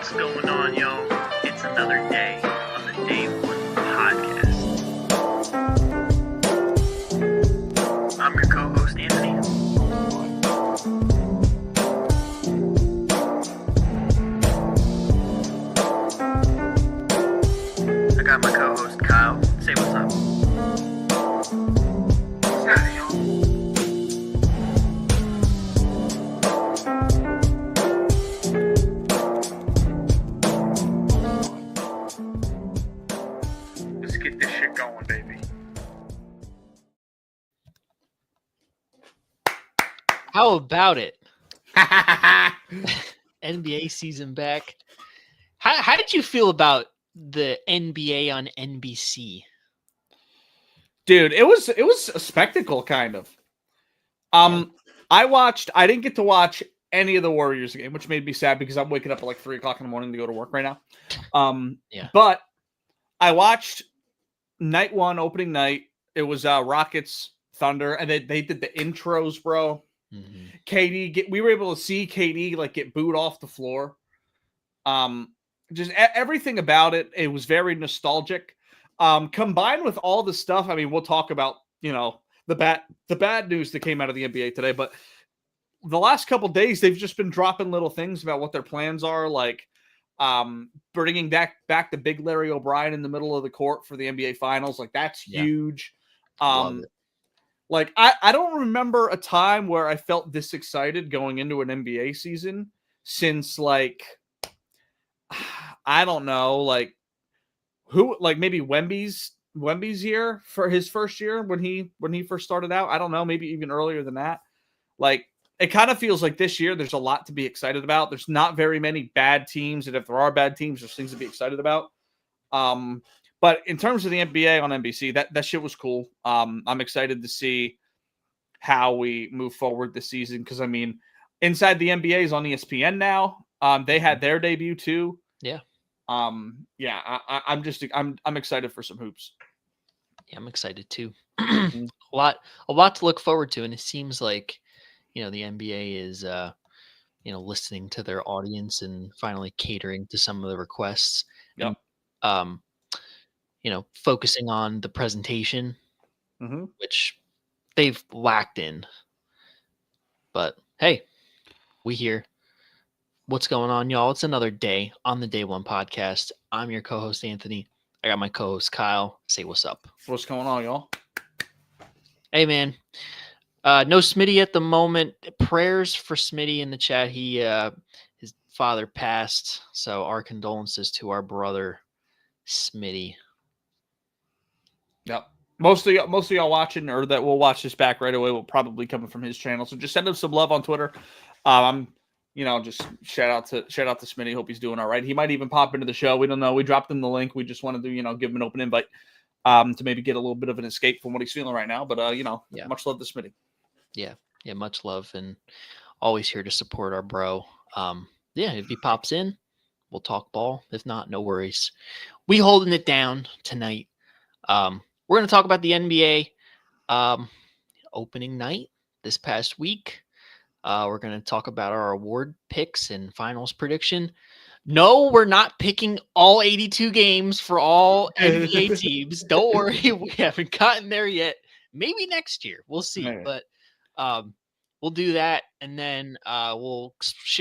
What's going on, y'all? It's another day on the Day One podcast. I'm your co-host, Anthony. I got my co-host, Kyle. Say what's up. What's happening, y'all? Let's get this shit going, baby. How about it? NBA season back. How did you feel about the NBA on NBC? Dude, it was a spectacle, kind of. I didn't get to watch any of the Warriors game, which made me sad because I'm waking up at like 3 o'clock in the morning to go to work right now. But I watched night one, opening night. It was Rockets Thunder, and they did the intros, bro. Mm-hmm. We were able to see KD like get booed off the floor. Just everything about it. It was very nostalgic. Combined with all the stuff. I mean, we'll talk about, the bad news that came out of the NBA today, but the last couple days, they've just been dropping little things about what their plans are, like bringing back the big Larry O'Brien in the middle of the court for the NBA Finals. Like, that's huge. Like, I don't remember a time where I felt this excited going into an NBA season since, like, I don't know, like, maybe Wemby's year for his first year when he first started out. I don't know, maybe even earlier than that. Like, it kind of feels like this year there's a lot to be excited about. There's not very many bad teams, and if there are bad teams, there's things to be excited about. But in terms of the NBA on NBC, that shit was cool. I'm excited to see how we move forward this season because, I mean, Inside the NBA is on ESPN now. They had their debut too. Yeah. I'm excited for some hoops. Yeah, I'm excited too. a lot to look forward to, and it seems like the NBA is listening to their audience and finally catering to some of the requests. Yep. And, focusing on the presentation, which they've lacked in. But hey, we here. What's going on, y'all? It's another day on the Day One podcast. I'm your co-host, Anthony. I got my co-host, Kyle. Say what's up. What's going on, y'all? Hey, man. No Smitty at the moment. Prayers for Smitty in the chat. His father passed, so our condolences to our brother, Smitty. Yep. Most of y'all watching, or that will watch this back right away, will probably come from his channel. So just send him some love on Twitter. Just shout out to Smitty. Hope he's doing all right. He might even pop into the show. We don't know. We dropped him the link. We just wanted to, give him an open invite to maybe get a little bit of an escape from what he's feeling right now. But much love to Smitty. Yeah, much love, and always here to support our bro. If he pops in, we'll talk ball. If not, no worries. We holding it down tonight. We're going to talk about the NBA opening night this past week. We're going to talk about our award picks and finals prediction. No, we're not picking all 82 games for all NBA teams. Don't worry, we haven't gotten there yet. Maybe next year. We'll see. Maybe. But we'll do that, and then we'll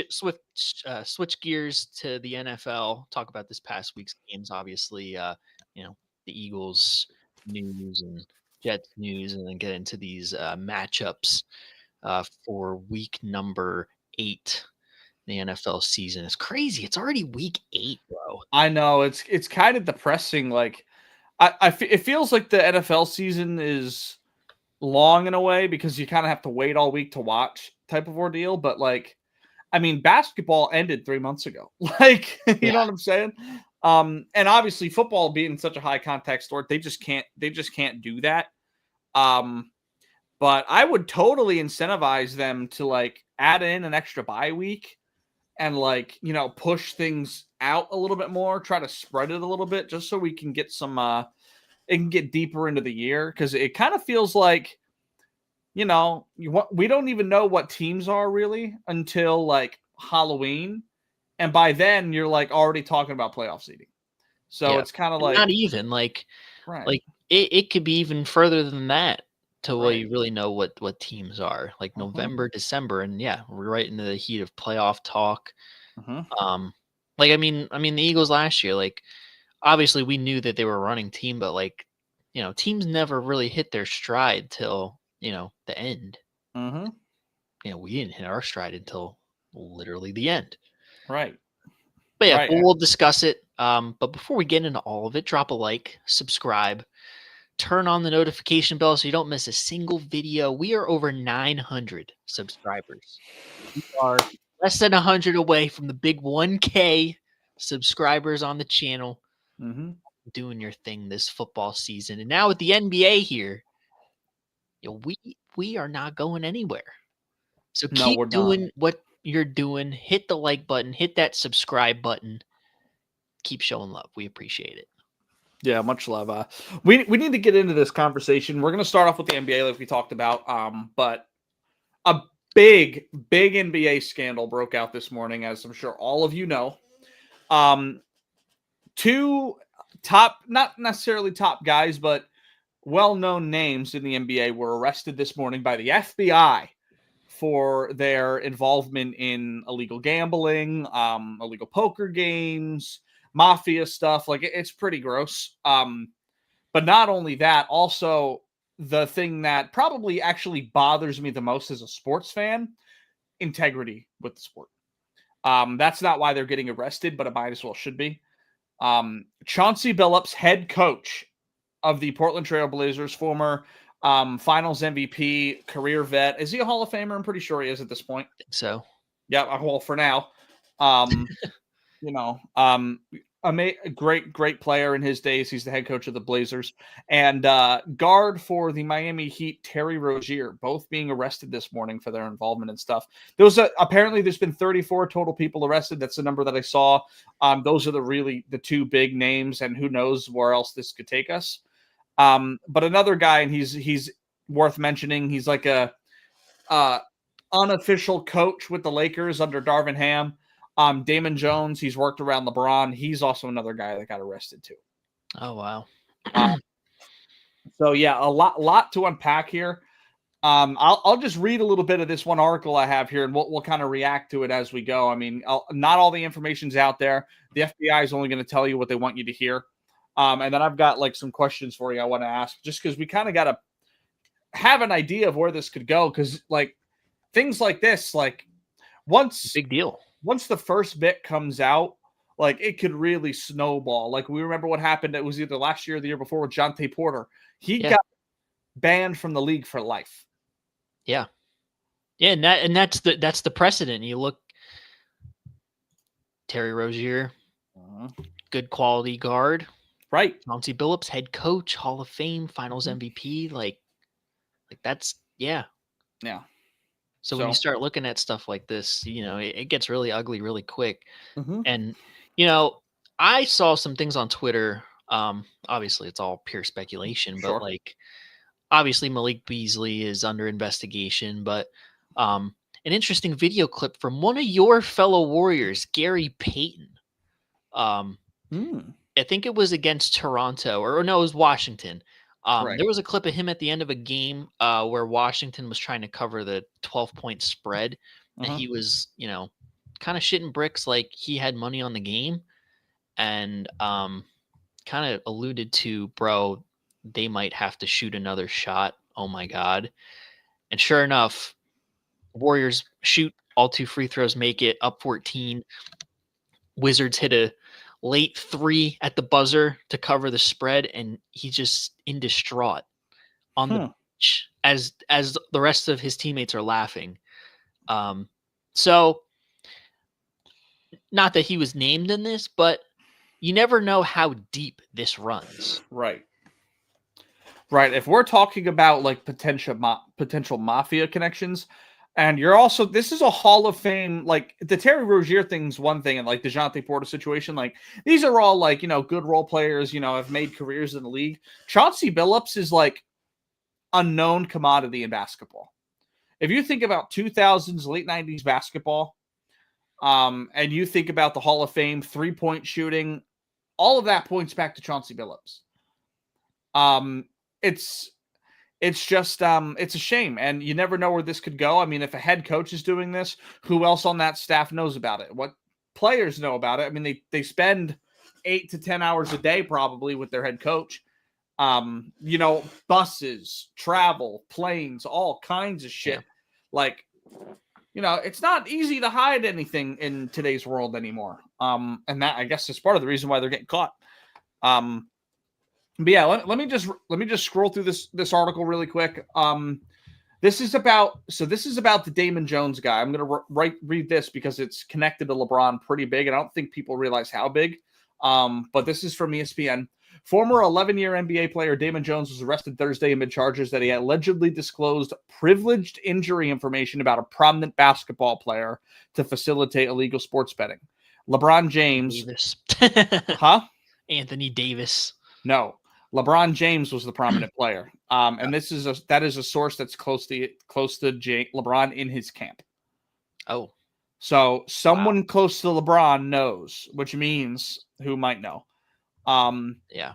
switch gears to the NFL, talk about this past week's games, obviously, the Eagles news and Jets news, and then get into these matchups for week number 8 in the NFL season. It's crazy. It's already week 8, bro. I know. It's kind of depressing. Like, it feels like the NFL season is long in a way because you kind of have to wait all week to watch type of ordeal. But, like, I mean, basketball ended 3 months ago. Like, you know what I'm saying? And obviously football being such a high contact sport, they just can't do that. But I would totally incentivize them to, like, add in an extra bye week and, like, push things out a little bit more, try to spread it a little bit just so we can get some, it can get deeper into the year. Cause it kind of feels like, we don't even know what teams are really until, like, Halloween. And by then you're like already talking about playoff seeding. So it's kind of like not even like it could be even further than that to where you really know what teams are like November, December, and we're right into the heat of playoff talk. Like I mean the Eagles last year, like obviously we knew that they were a running team, but like teams never really hit their stride till the end. We didn't hit our stride until literally the end. Right. But we'll discuss it. But before we get into all of it, drop a like, subscribe, turn on the notification bell so you don't miss a single video. We are over 900 subscribers. We are less than 100 away from the big 1K subscribers on the channel. Doing your thing this football season. And now with the NBA here, we are not going anywhere. So keep doing what you're doing. Hit the like button, hit that subscribe button. Keep showing love. We appreciate it. Yeah, much love. We need to get into this conversation. We're going to start off with the NBA like we talked about. But a big NBA scandal broke out this morning, as I'm sure all of you know. Two top, not necessarily top guys, but well-known names in the NBA were arrested this morning by the FBI for their involvement in illegal gambling, illegal poker games, mafia stuff. Like it's pretty gross. But not only that, also the thing that probably actually bothers me the most as a sports fan, integrity with the sport. That's not why they're getting arrested, but it might as well should be. Chauncey Billups, head coach of the Portland Trail Blazers, former finals MVP, career vet. Is he a Hall of Famer? I'm pretty sure he is at this point. I think so. Yeah, well, for now. A great player in his days. He's the head coach of the Blazers. And guard for the Miami Heat, Terry Rozier, both being arrested this morning for their involvement and stuff. Apparently there's been 34 total people arrested. That's the number that I saw. Those are the two big names, and who knows where else this could take us. But another guy, and he's worth mentioning. He's like a unofficial coach with the Lakers under Darvin Ham. Damon Jones, he's worked around LeBron. He's also another guy that got arrested too. Oh, wow. So yeah, a lot to unpack here. I'll just read a little bit of this one article I have here, and we'll kind of react to it as we go. I mean, not all the information's out there. The FBI is only going to tell you what they want you to hear. And then I've got like some questions for you I want to ask, just because we kind of got to have an idea of where this could go. Because like things like this, like big deal. Once the first bit comes out, like it could really snowball. Like we remember what happened. It was either last year or the year before with Jonte Porter. He got banned from the league for life. Yeah. Yeah. And that's the precedent. You look, Terry Rozier, good quality guard, right? Chauncey Billups, head coach, Hall of Fame, Finals MVP. Like that's yeah. So when you start looking at stuff like this, it gets really ugly really quick. And, I saw some things on Twitter. Obviously, it's all pure speculation, but like, obviously Malik Beasley is under investigation. But an interesting video clip from one of your fellow Warriors, Gary Payton. I think it was against Toronto, or no, it was Washington. There was a clip of him at the end of a game where Washington was trying to cover the 12-point spread, and he was, kind of shitting bricks like he had money on the game, and kind of alluded to, bro, they might have to shoot another shot. Oh my God. And sure enough, Warriors shoot all 2 free throws, make it up 14. Wizards hit a late 3 at the buzzer to cover the spread, and he's just in distraught on the bench as the rest of his teammates are laughing. So not that he was named in this, but you never know how deep this runs. Right. If we're talking about like potential mafia connections, and you're also, this is a Hall of Fame, like the Terry Rozier thing's one thing, and like the Jonte Porter situation, like these are all like, good role players, have made careers in the league. Chauncey Billups is like a known commodity in basketball. If you think about 2000s, late 90s basketball, and you think about the Hall of Fame, 3-point shooting, all of that points back to Chauncey Billups. It's just it's a shame, and you never know where this could go. I mean, if a head coach is doing this, who else on that staff knows about it? What players know about it? I mean, they spend 8 to 10 hours a day probably with their head coach. Buses, travel, planes, all kinds of shit. Like, it's not easy to hide anything in today's world anymore. And that, I guess, is part of the reason why they're getting caught. But yeah, let me just scroll through this article really quick. This is about the Damon Jones guy. I'm gonna read this because it's connected to LeBron pretty big, and I don't think people realize how big. But this is from ESPN. Former 11-year NBA player Damon Jones was arrested Thursday amid charges that he allegedly disclosed privileged injury information about a prominent basketball player to facilitate illegal sports betting. LeBron James. Davis. Huh? Anthony Davis. No. LeBron James was the prominent player. And that is a source that's close to LeBron in his camp. Oh. So someone close to LeBron knows, which means who might know. Yeah.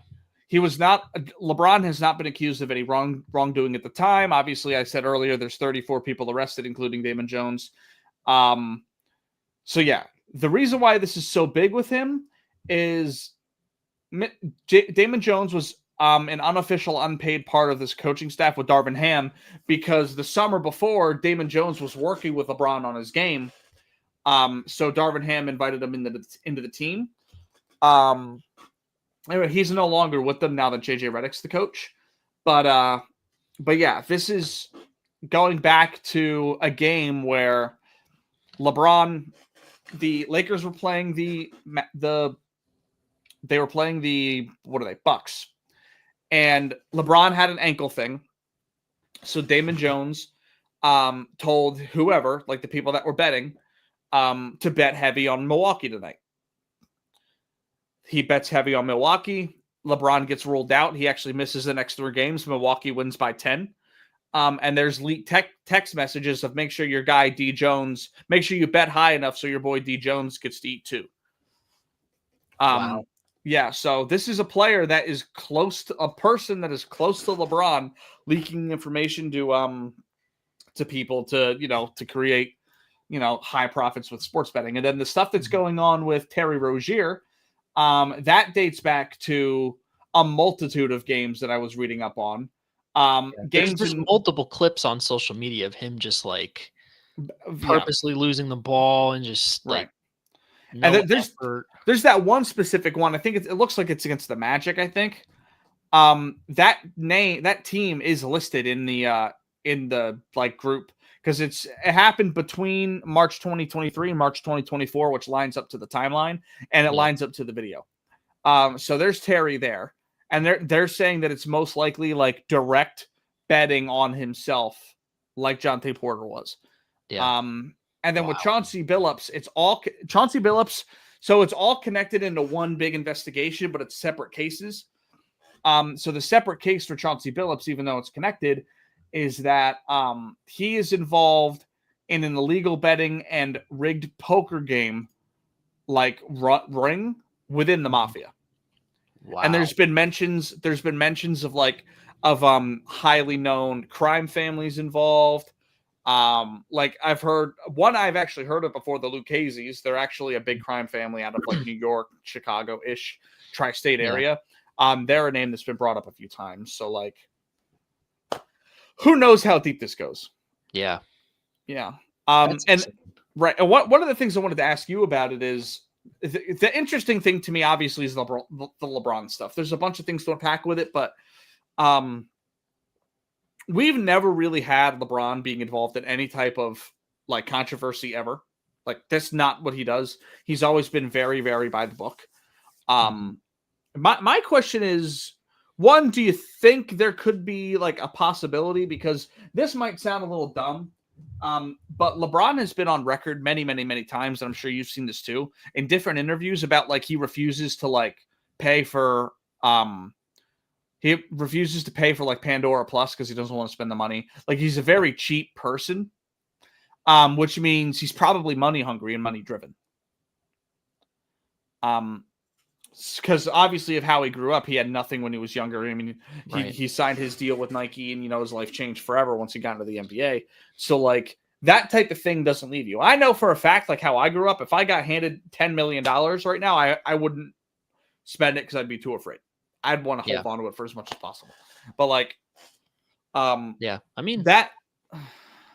LeBron has not been accused of any wrongdoing at the time. Obviously, I said earlier, there's 34 people arrested, including Damon Jones. So yeah, the reason why this is so big with him is Damon Jones was an unofficial, unpaid part of this coaching staff with Darvin Ham, because the summer before, Damon Jones was working with LeBron on his game. So Darvin Ham invited him into the team. Anyway, he's no longer with them now that JJ Redick's the coach. But yeah, this is going back to a game where LeBron, the Lakers were playing the Bucks, and LeBron had an ankle thing. So Damon Jones told whoever, like the people that were betting, to bet heavy on Milwaukee tonight. He bets heavy on Milwaukee. LeBron gets ruled out. He actually misses the next 3 games. Milwaukee wins by 10. And there's leaked text messages of make sure your guy D Jones, make sure you bet high enough so your boy D Jones gets to eat too. Wow. Yeah, so this is a player that is a person that is close to LeBron, leaking information to people to create, high profits with sports betting. And then the stuff that's going on with Terry Rozier, that dates back to a multitude of games that I was reading up on. There's multiple clips on social media of him just like purposely llosing the ball and just like, no, and there's that one specific one. I think it looks like it's against the Magic. I think that team is listed in the like group, because it happened between March 2023 and March 2024, which lines up to the timeline, and it lines up to the video. So there's Terry there, and they're saying that it's most likely like direct betting on himself, like Jonte Porter was. Yeah. And then with Chauncey Billups, it's all Chauncey Billups. So it's all connected into one big investigation, but it's separate cases. So the separate case for Chauncey Billups, even though it's connected, is that he is involved in an illegal betting and rigged poker game, like ring within the mafia. Wow. And there's been mentions of highly known crime families involved. Like I've actually heard of before, the Lucchese's. They're actually a big crime family out of like New York, Chicago-ish, tri-state area. They're a name that's been brought up a few times. So like, who knows how deep this goes? Yeah. Yeah. Right. And one of the things I wanted to ask you about it is the interesting thing to me, obviously, is the LeBron stuff. There's a bunch of things to unpack with it, but we've never really had LeBron being involved in any type of like controversy ever. Like that's not what he does. He's always been very, very by the book. My question is, one, do you think there could be like a possibility, because this might sound a little dumb, but LeBron has been on record many, many, many times, and I'm sure you've seen this too, in different interviews about like he refuses to like pay for like Pandora Plus because he doesn't want to spend the money. Like he's a very cheap person. which means he's probably money hungry and money driven. Because obviously of how he grew up, he had nothing when he was younger. I mean, he signed his deal with Nike, and his life changed forever once he got into the NBA. So like that type of thing doesn't leave you. I know for a fact, like how I grew up, if I got handed $10 million right now, I wouldn't spend it because I'd be too afraid. I'd want to hold on to it for as much as possible. But like, I mean that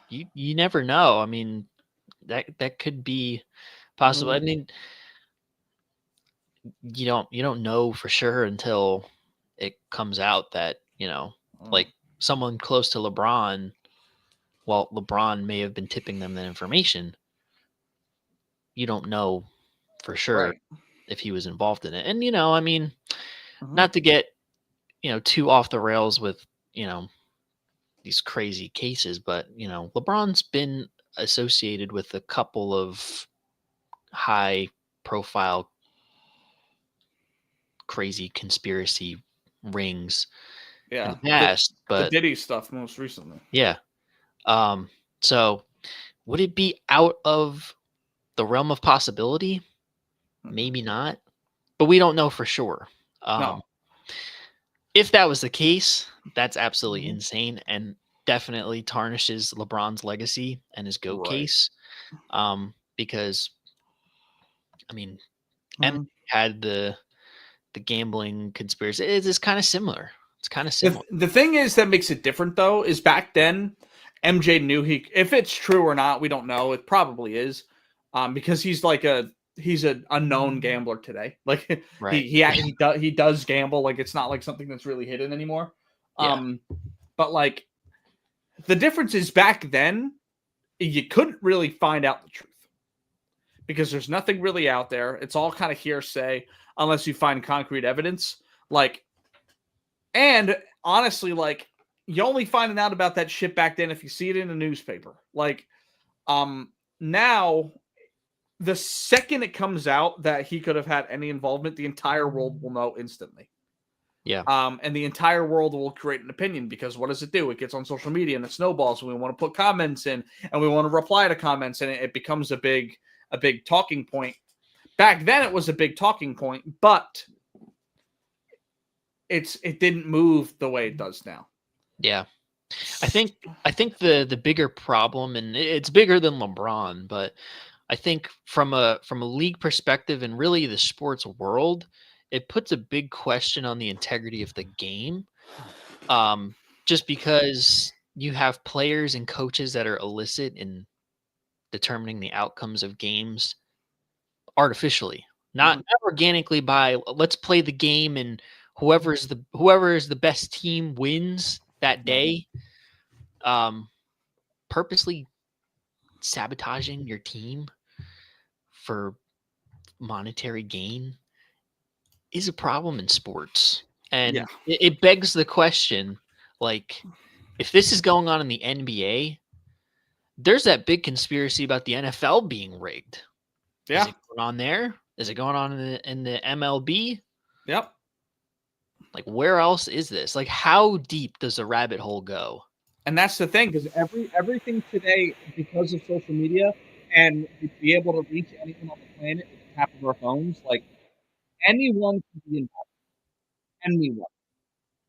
you never know. I mean, that could be possible. I mean, you don't know for sure until it comes out that, like someone close to LeBron, while LeBron may have been tipping them that information, you don't know for sure if he was involved in it. And, I mean, not to get, too off the rails with, these crazy cases, but, LeBron's been associated with a couple of high profile crazy conspiracy rings in the past, but the Diddy stuff most recently. So would it be out of the realm of possibility? Maybe not, but we don't know for sure. No. If that was the case, that's absolutely insane and definitely tarnishes LeBron's legacy and his GOAT case. Because I mean, M had the gambling conspiracy. It's kind of similar. It's kind of similar. The thing is that makes it different, though, is back then MJ knew if it's true or not, we don't know. It probably is, because he's an unknown gambler today. Like he does gamble. Like it's not like something that's really hidden anymore. But like the difference is back then you couldn't really find out the truth because there's nothing really out there. It's all kind of hearsay unless you find concrete evidence. Like, and honestly, like you only finding out about that shit back then if you see it in a newspaper. Like, now the second it comes out that he could have had any involvement, the entire world will know instantly. And the entire world will create an opinion because what does it do? It gets on social media and it snowballs, and we want to put comments in and we want to reply to comments, and it becomes a big talking point. Back then it was a big talking point, but it didn't move the way it does now. Yeah. I think the bigger problem, and it's bigger than LeBron, but I think from a league perspective and really the sports world, it puts a big question on the integrity of the game. Just because you have players and coaches that are illicit in determining the outcomes of games artificially, not organically by let's play the game and whoever is the best team wins that day. Purposely sabotaging your team for monetary gain is a problem in sports. And it begs the question, like, if this is going on in the NBA, there's that big conspiracy about the NFL being rigged. Is it going on there? Is it going on in the MLB? Yep. Like, where else is this? Like, how deep does the rabbit hole go? And that's the thing, because everything today, because of social media and to be able to reach anyone on the planet with the tap of our phones, like anyone can be involved. Anyone.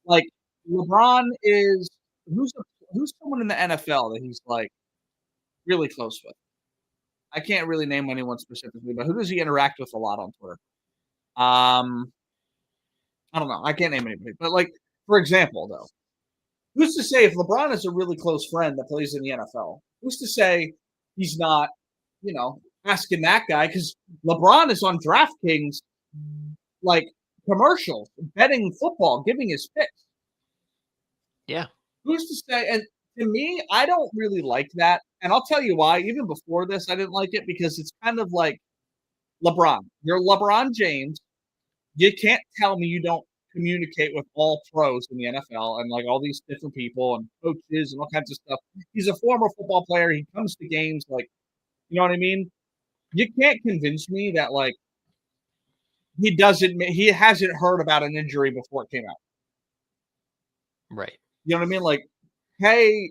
Like LeBron is who's someone in the NFL that he's like really close with. I can't really name anyone specifically, but who does he interact with a lot on Twitter? I don't know. I can't name anybody, but like for example, though. Who's to say if LeBron is a really close friend that plays in the NFL? Who's to say he's not, asking that guy? Because LeBron is on DraftKings, like commercials, betting football, giving his picks. Yeah. Who's to say? And to me, I don't really like that. And I'll tell you why. Even before this, I didn't like it because it's kind of like LeBron. You're LeBron James. You can't tell me you don't communicate with all pros in the NFL and like all these different people and coaches and all kinds of stuff. He's a former football player. He comes to games, like, you know what I mean? You can't convince me that like he hasn't heard about an injury before it came out. Right. You know what I mean? Like, hey,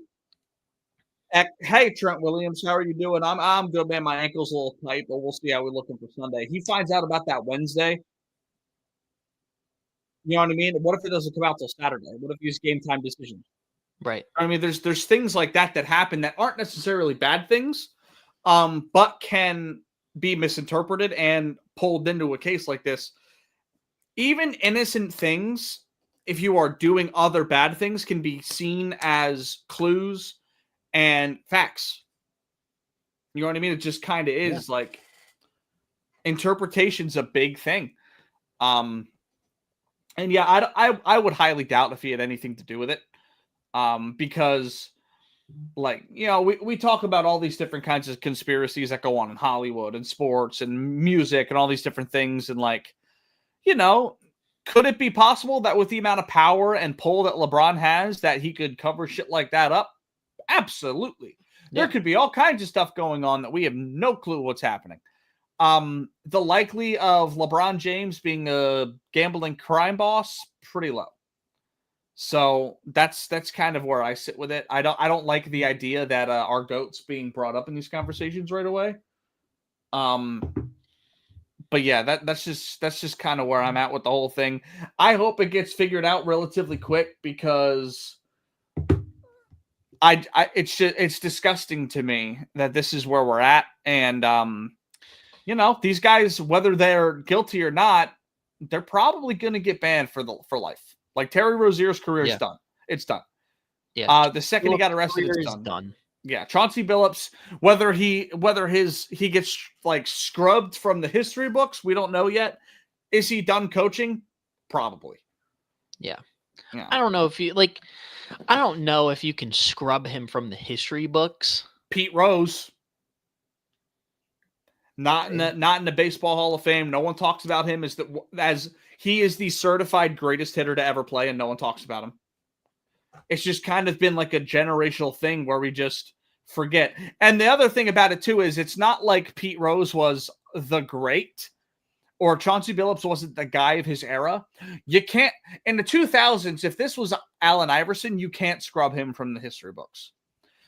Hey, Trent Williams, how are you doing? I'm good, man. My ankle's a little tight, but we'll see how we're looking for Sunday. He finds out about that Wednesday. You know what I mean? What if it doesn't come out till Saturday? What if these game time decisions? Right. I mean, there's things like that happen that aren't necessarily bad things, but can be misinterpreted and pulled into a case like this. Even innocent things, if you are doing other bad things, can be seen as clues and facts. You know what I mean? It just kind of is like interpretation's a big thing. And yeah, I would highly doubt if he had anything to do with it. Because like, you know, we talk about all these different kinds of conspiracies that go on in Hollywood and sports and music and all these different things. And like, you know, could it be possible that with the amount of power and pull that LeBron has, that he could cover shit like that up? Absolutely. There could be all kinds of stuff going on that we have no clue what's happening. The likely of LeBron James being a gambling crime boss, pretty low. So that's kind of where I sit with it. I don't like the idea that our GOAT's being brought up in these conversations right away. But yeah, that's just kind of where I'm at with the whole thing. I hope it gets figured out relatively quick because it's disgusting to me that this is where we're at. And you know, these guys, whether they're guilty or not, they're probably going to get banned for life. Like Terry Rozier's career is done. It's done. Yeah. The second he got arrested, it's done. Yeah. Chauncey Billups, whether he gets like scrubbed from the history books, we don't know yet. Is he done coaching? Probably. Yeah. I don't know if I don't know if you can scrub him from the history books. Pete Rose. Not in the Baseball Hall of Fame. No one talks about him as he is the certified greatest hitter to ever play, and no one talks about him. It's just kind of been like a generational thing where we just forget. And the other thing about it too is it's not like Pete Rose was the great or Chauncey Billups wasn't the guy of his era. You can't in the 2000s. If this was Allen Iverson, you can't scrub him from the history books.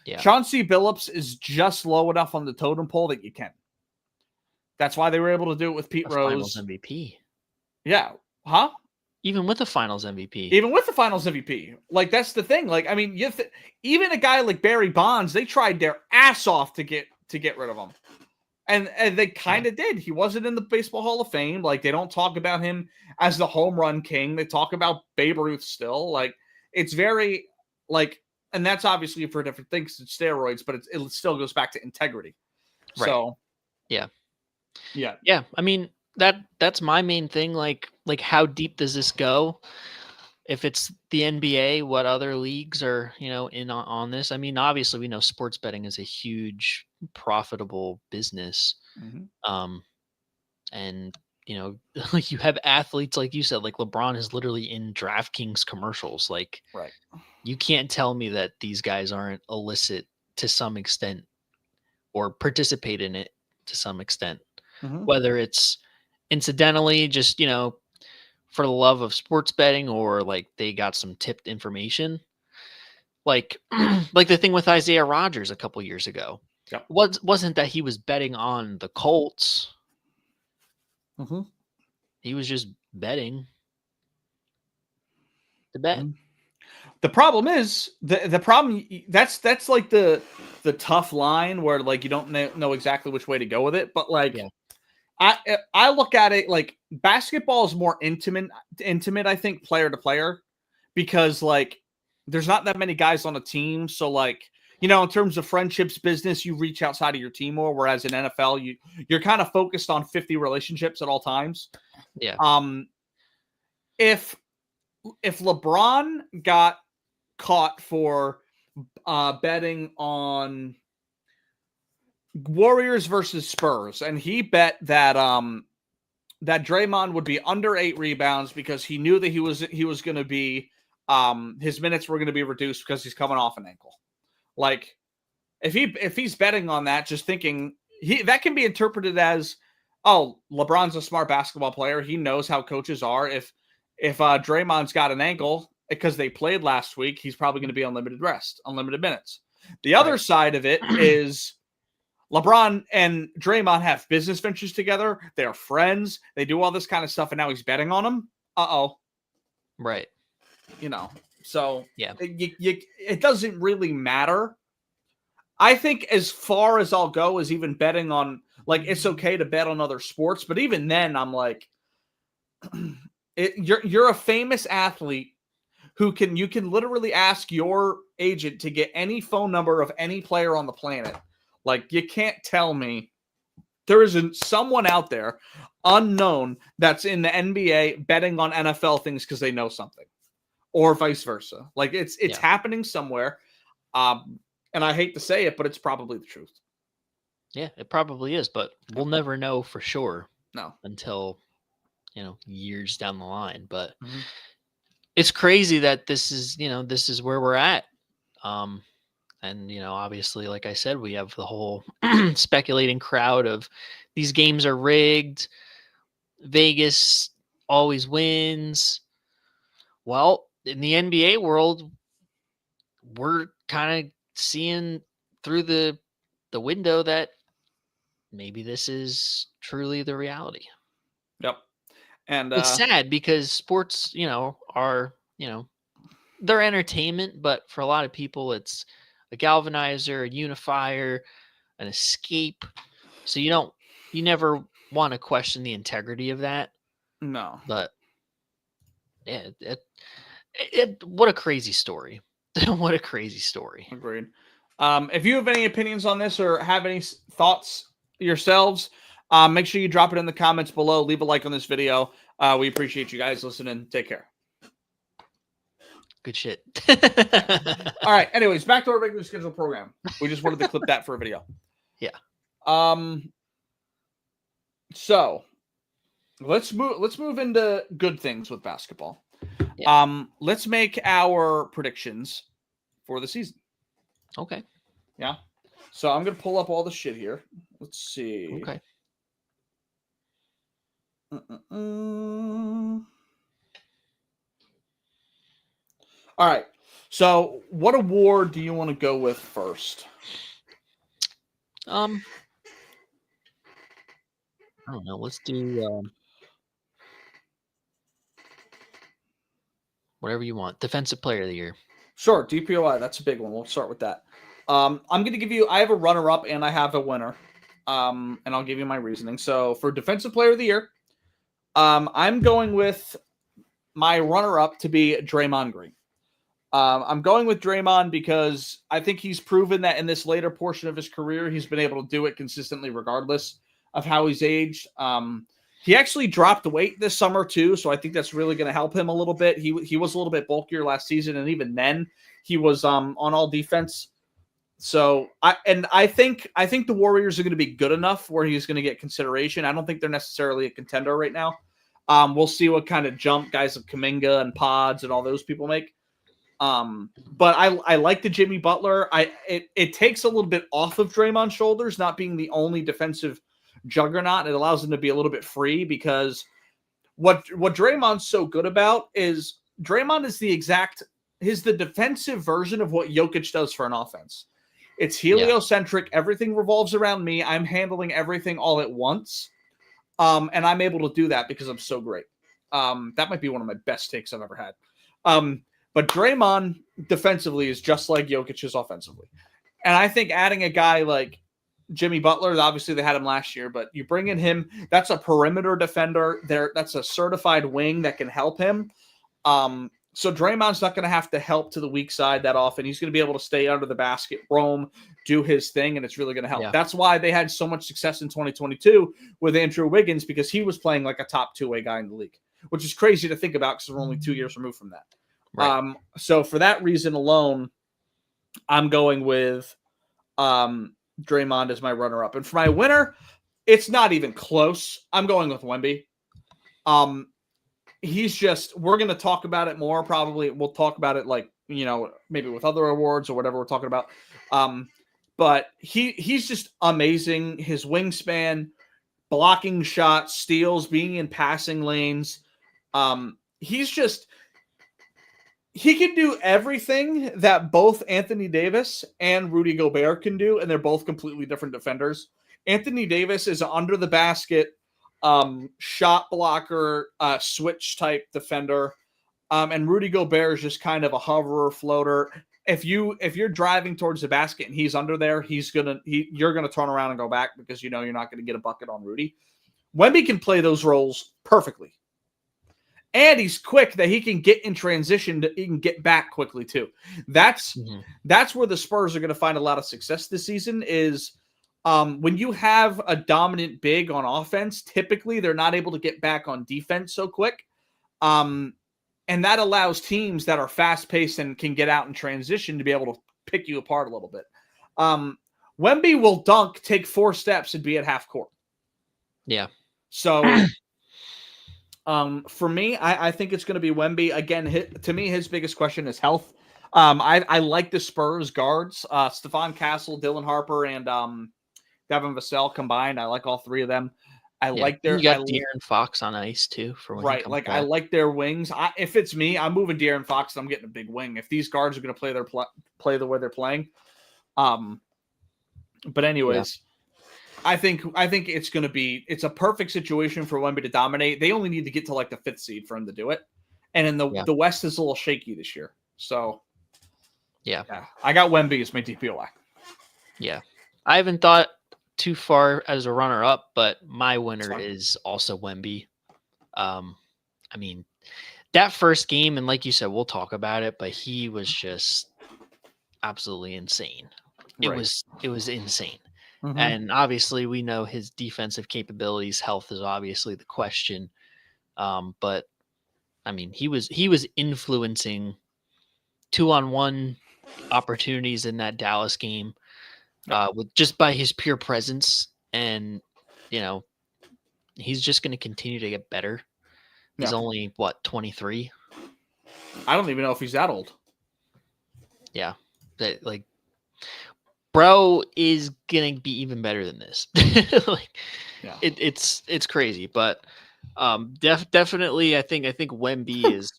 Yeah. Chauncey Billups is just low enough on the totem pole that you can. That's why they were able to do it with Pete Rose. Finals MVP. Yeah. Huh? Even with the finals MVP. Even with the finals MVP. Like, that's the thing. Like, I mean, even a guy like Barry Bonds, they tried their ass off to get rid of him. And they kind of did. He wasn't in the Baseball Hall of Fame. Like, they don't talk about him as the home run king. They talk about Babe Ruth still. Like, it's very, like, and that's obviously for different things, it's steroids, but it still goes back to integrity. Right. So, yeah. Yeah. I mean, that's my main thing. Like how deep does this go? If it's the NBA, what other leagues are, you know, in on this? I mean, obviously we know sports betting is a huge profitable business. Mm-hmm. And you know, like you have athletes, like you said, like LeBron is literally in DraftKings commercials. Like, right. You can't tell me that these guys aren't illicit to some extent or participate in it to some extent. Mm-hmm. Whether it's incidentally just, you know, for the love of sports betting or like they got some tipped information. Like the thing with Isaiah Rodgers a couple years ago. Yep. Wasn't that he was betting on the Colts. Mm-hmm. He was just betting the bet. Mm-hmm. The problem is the problem that's like the tough line where like you don't know exactly which way to go with it, but like I look at it like basketball is more intimate I think player to player because like there's not that many guys on a team, so like, you know, in terms of friendships, business, you reach outside of your team more, whereas in NFL you're kind of focused on 50 relationships at all times. Yeah. If LeBron got caught for betting on Warriors versus Spurs, and he bet that that Draymond would be under 8 rebounds because he knew that he was going to be his minutes were going to be reduced because he's coming off an ankle. Like if he's betting on that, just thinking that can be interpreted as, oh, LeBron's a smart basketball player. He knows how coaches are. If Draymond's got an ankle because they played last week, he's probably going to be on limited minutes. The other side of it is LeBron and Draymond have business ventures together. They're friends. They do all this kind of stuff, and now he's betting on them. Right. So Yeah. it doesn't really matter. I think as far as I'll go is even betting on, like, it's okay to bet on other sports, but even then I'm like, you're a famous athlete who you can literally ask your agent to get any phone number of any player on the planet. Like, you can't tell me there isn't someone out there unknown that's in the NBA betting on NFL things because they know something, or vice versa. Like, it's happening somewhere. And I hate to say it, but it's probably the truth. Yeah, it probably is, but we'll never know for sure. No. Until, years down the line. But it's crazy that this is where we're at. And, obviously, like I said, we have the whole speculating crowd of these games are rigged. Vegas always wins. Well, in the NBA world, we're kind of seeing through the window that maybe this is truly the reality. Yep. And it's sad because sports, are, they're entertainment, but for a lot of people, it's a galvanizer, a unifier, an escape. So you never want to question the integrity of that. No. But yeah, what a crazy story. What a crazy story. Agreed. If you have any opinions on this or have any thoughts yourselves, make sure you drop it in the comments below. Leave a like on this video. We appreciate you guys listening. Take care. Good shit. All right. Anyways, back to our regular scheduled program. We just wanted to clip that for a video. Yeah. So let's move into good things with basketball. Yeah. Let's make our predictions for the season. Okay. Yeah. So I'm gonna pull up all the shit here. Let's see. Okay. All right. So, what award do you want to go with first? I don't know. Let's do whatever you want. Defensive Player of the Year. Sure, DPOI. That's a big one. We'll start with that. I'm going to give you. I have a runner-up and I have a winner. And I'll give you my reasoning. So, for Defensive Player of the Year, I'm going with my runner-up to be Draymond Green. I'm going with Draymond because I think he's proven that in this later portion of his career, he's been able to do it consistently regardless of how he's aged. He actually dropped weight this summer too, so I think that's really going to help him a little bit. He was a little bit bulkier last season, and even then he was on all defense. So I think the Warriors are going to be good enough where he's going to get consideration. I don't think they're necessarily a contender right now. We'll see what kind of jump guys like Kuminga and Pods and all those people make. But I like the Jimmy Butler. It takes a little bit off of Draymond's shoulders, not being the only defensive juggernaut. It allows him to be a little bit free because what Draymond's so good about is Draymond is the defensive version of what Jokic does for an offense. It's heliocentric. Yeah. Everything revolves around me. I'm handling everything all at once. And I'm able to do that because I'm so great. That might be one of my best takes I've ever had. But Draymond defensively is just like Jokic is offensively. And I think adding a guy like Jimmy Butler, obviously they had him last year, but you bring in him, that's a perimeter defender there. That's a certified wing that can help him. So Draymond's not going to have to help to the weak side that often. He's going to be able to stay under the basket, roam, do his thing, and it's really going to help. Yeah. That's why they had so much success in 2022 with Andrew Wiggins, because he was playing like a top two-way guy in the league, which is crazy to think about because we're only 2 years removed from that. Right. So for that reason alone, I'm going with Draymond as my runner-up. And for my winner, it's not even close. I'm going with Wemby. He's just, we're going to talk about it more. Probably we'll talk about it like, maybe with other awards or whatever we're talking about. But he's just amazing. His wingspan, blocking shots, steals, being in passing lanes. He's just, he can do everything that both Anthony Davis and Rudy Gobert can do, and they're both completely different defenders. Anthony Davis is an under the basket, shot blocker, switch type defender, and Rudy Gobert is just kind of a hoverer, floater. If you're driving towards the basket and he's under there, you're gonna turn around and go back because you know you're not going to get a bucket on Rudy. Wemby can play those roles perfectly. And he's quick that he can get in transition. He can get back quickly too. That's where the Spurs are going to find a lot of success this season is when you have a dominant big on offense, typically they're not able to get back on defense so quick. And that allows teams that are fast-paced and can get out in transition to be able to pick you apart a little bit. Wemby will dunk, take 4 steps, and be at half court. Yeah. So... for me, I think it's going to be Wemby. Again, to me, his biggest question is health. I like the Spurs guards, Stephon Castle, Dylan Harper, and Devin Vassell combined. I like all 3 of them. Like their. You got De'Aaron Fox on ice too for when right. Like back. I like their wings. If it's me, I'm moving De'Aaron Fox. And I'm getting a big wing. If these guards are going to play the way they're playing, but anyways. Yeah. I think it's a perfect situation for Wemby to dominate. They only need to get to like the 5th seed for him to do it. And in the West is a little shaky this year. So yeah. I got Wemby as my DPOI. Yeah. I haven't thought too far as a runner up, but my winner is also Wemby. I mean, that first game, and like you said, we'll talk about it, but he was just absolutely insane. It was insane. Mm-hmm. And obviously we know his defensive capabilities, health is obviously the question. But I mean, he was influencing 2-on-1 opportunities in that Dallas game, with just by his pure presence. And, you know, he's just going to continue to get better. He's only 23. I don't even know if he's that old. Yeah. Like, bro is gonna be even better than this. It's crazy, but definitely I think Wemby is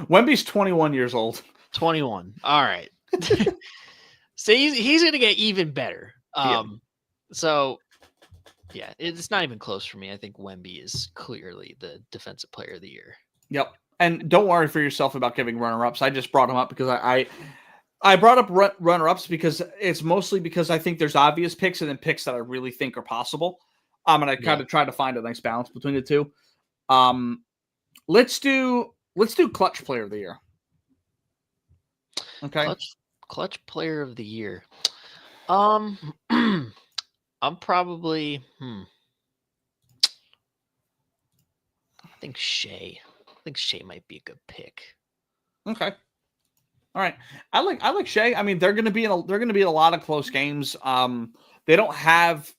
Wemby's 21 years old. 21. All right. So he's gonna get even better. So yeah, it's not even close for me. I think Wemby is clearly the defensive player of the year. Yep. And don't worry for yourself about giving runner-ups. I just brought him up because I brought up runner-ups because it's mostly because I think there's obvious picks and then picks that I really think are possible. And I kind of try to find a nice balance between the two. Let's do clutch player of the year. Okay. Clutch player of the year. I'm probably I think Shea. I think Shea might be a good pick. Okay. All right. I like Shea. I mean, they're going to be in a lot of close games. They don't have,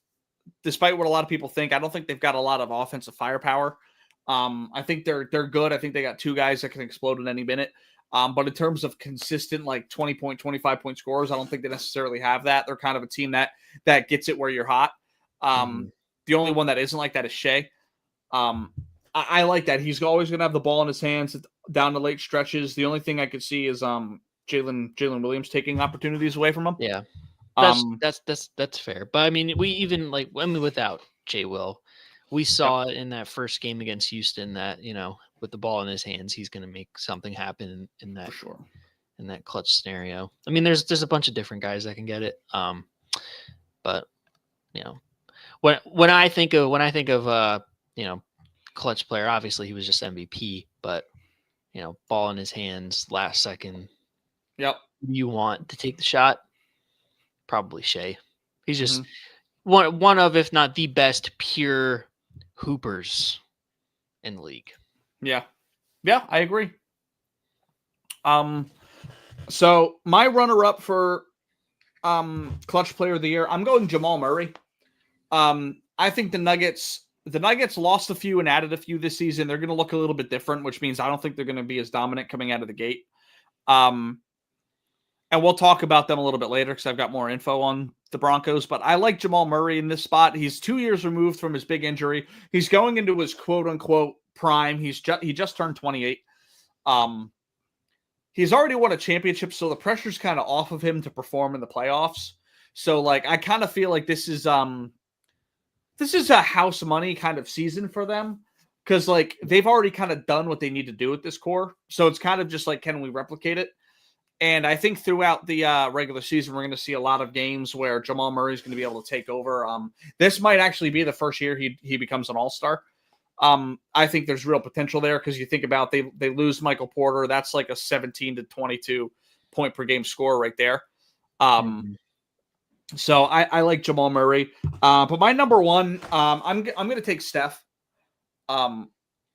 despite what a lot of people think, I don't think they've got a lot of offensive firepower. I think they're good. I think they got 2 guys that can explode at any minute. But in terms of consistent, like 20-point, 25-point scorers, I don't think they necessarily have that. They're kind of a team that gets it where you're hot. The only one that isn't like that is Shea. I like that. He's always going to have the ball in his hands down the late stretches. The only thing I could see is Jalen Williams taking opportunities away from him. Yeah, that's fair. But I mean, without Jay Will, we saw it in that first game against Houston that, you know, with the ball in his hands, he's going to make something happen in that, for sure, in that clutch scenario. I mean, there's a bunch of different guys that can get it. But you know, when I think of you know, clutch player, obviously he was just MVP, but you know, ball in his hands, last second. Yep. You want to take the shot? Probably Shea. He's just one of, if not the best pure hoopers in the league. Yeah. Yeah, I agree. So my runner-up for clutch player of the year, I'm going Jamal Murray. I think the Nuggets lost a few and added a few this season. They're going to look a little bit different, which means I don't think they're going to be as dominant coming out of the gate. And we'll talk about them a little bit later because I've got more info on the Broncos. But I like Jamal Murray in this spot. He's 2 years removed from his big injury. He's going into his quote-unquote prime. He just turned 28. he's already won a championship, so the pressure's kind of off of him to perform in the playoffs. So like I kind of feel like this is a house money kind of season for them, because like they've already kind of done what they need to do with this core. So it's kind of just like, can we replicate it? And I think throughout the regular season, we're going to see a lot of games where Jamal Murray is going to be able to take over. This might actually be the first year he becomes an all-star. I think there's real potential there, because you think about they lose Michael Porter. That's like a 17 to 22 point per game score right there. So I like Jamal Murray. But my number one, I'm going to take Steph.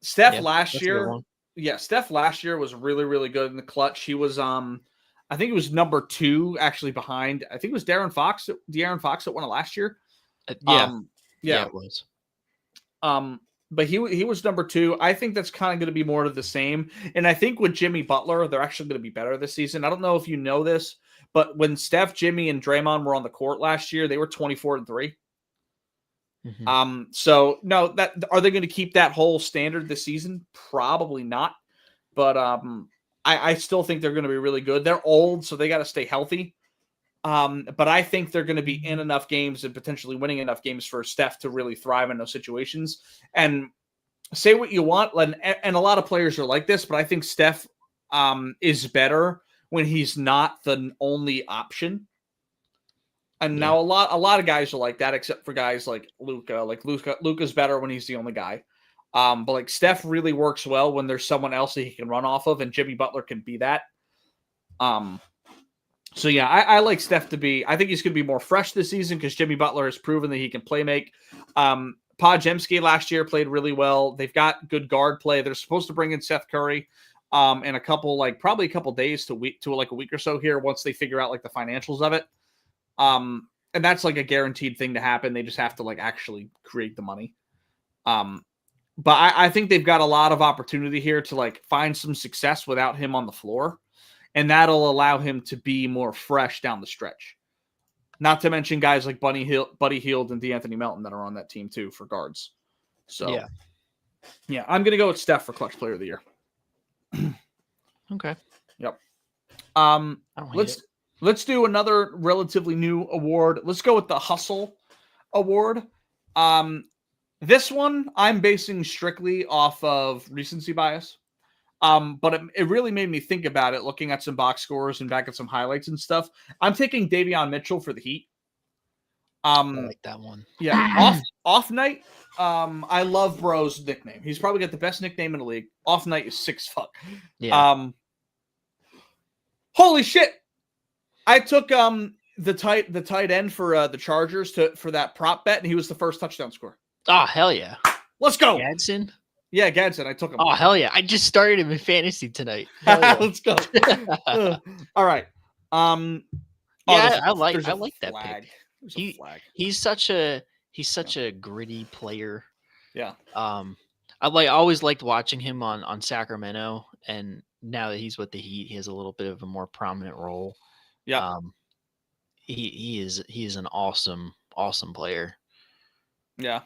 Steph last year was really, really good in the clutch. He was I think it was number 2 actually behind. I think it was De'Aaron Fox that won it last year. It was. But he was number 2. I think that's kind of going to be more of the same. And I think with Jimmy Butler, they're actually going to be better this season. I don't know if you know this, but when Steph, Jimmy, and Draymond were on the court last year, they were 24-3. So no, that are they going to keep that whole standard this season? Probably not. But I still think they're going to be really good. They're old, so they got to stay healthy. But I think they're going to be in enough games and potentially winning enough games for Steph to really thrive in those situations. And say what you want, and a lot of players are like this, but I think Steph is better when he's not the only option. And now a lot of guys are like that, except for guys like Luka. Like Luka's better when he's the only guy. But like Steph really works well when there's someone else that he can run off of, and Jimmy Butler can be that. So yeah, I like Steph to be. I think he's going to be more fresh this season because Jimmy Butler has proven that he can play make. Podziemski last year played really well. They've got good guard play. They're supposed to bring in Steph Curry in probably a couple days to like a week or so here once they figure out like the financials of it. And that's like a guaranteed thing to happen. They just have to like actually create the money. But I think they've got a lot of opportunity here to like find some success without him on the floor. And that'll allow him to be more fresh down the stretch. Not to mention guys like Buddy Hield and DeAnthony Melton that are on that team too for guards. So yeah, I'm gonna go with Steph for clutch player of the year. Okay. Yep. Let's do another relatively new award. Let's go with the Hustle Award. This one I'm basing strictly off of recency bias. But it really made me think about it, looking at some box scores and back at some highlights and stuff. I'm taking Davion Mitchell for the Heat. I like that one. Yeah, off night. I love Bro's nickname. He's probably got the best nickname in the league. Off night is sick as fuck. Yeah. Holy shit! I took the tight end for the Chargers for that prop bet, and he was the first touchdown scorer. Oh hell yeah! Let's go, Gadsden. Yeah, Gadsden. I took him. Oh hell yeah! I just started him in fantasy tonight. Yeah. Let's go. All right. I like that flag. pick. He's such a gritty player. Yeah. I always liked watching him on Sacramento, and now that he's with the Heat, he has a little bit of a more prominent role. Yeah. He is an awesome player. Yeah.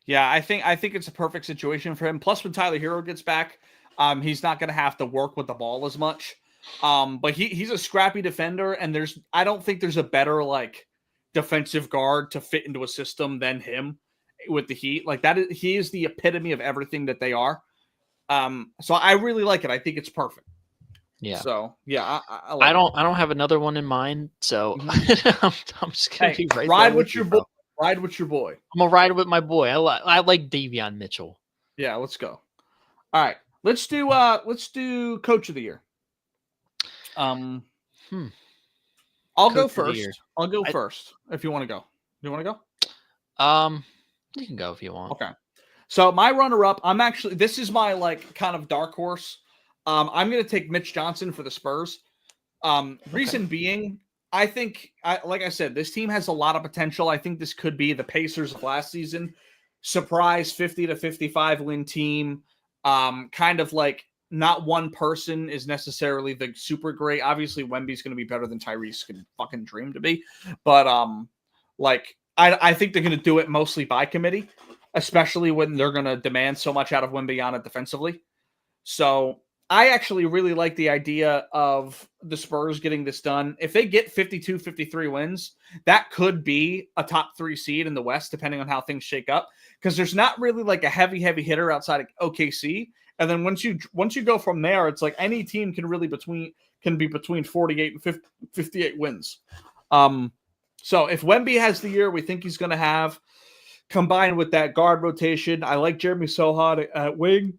Yeah, I think it's a perfect situation for him. Plus, when Tyler Hero gets back, he's not going to have to work with the ball as much. But he's a scrappy defender, and I don't think there's a better like defensive guard to fit into a system than him with the Heat. Like he is the epitome of everything that they are. So I really like it. I think it's perfect. Yeah. So yeah, I don't have another one in mind. So I'm just gonna be right ride there with your boy. Ride with your boy. I'm gonna ride with my boy. I like Davion Mitchell. Yeah, let's go. All right, let's do Coach of the Year. I'll go first. I'll go first if you want to go. Do you want to go? You can go if you want. Okay. So my runner-up, this is my like kind of dark horse. I'm gonna take Mitch Johnson for the Spurs. Reason being, I think, like I said, this team has a lot of potential. I think this could be the Pacers of last season. Surprise 50 to 55 win team. Kind of like not one person is necessarily the super great. Obviously, Wemby's going to be better than Tyrese could fucking dream to be. But I think they're going to do it mostly by committee, especially when they're going to demand so much out of Wembyana defensively. So I actually really like the idea of the Spurs getting this done. If they get 52, 53 wins, that could be a top 3 seed in the West, depending on how things shake up. Because there's not really like a heavy hitter outside of OKC. And then once you go from there, it's like any team can be between 48 and 58 wins. So if Wemby has the year we think he's going to have, combined with that guard rotation, I like Jeremy Sohan at wing.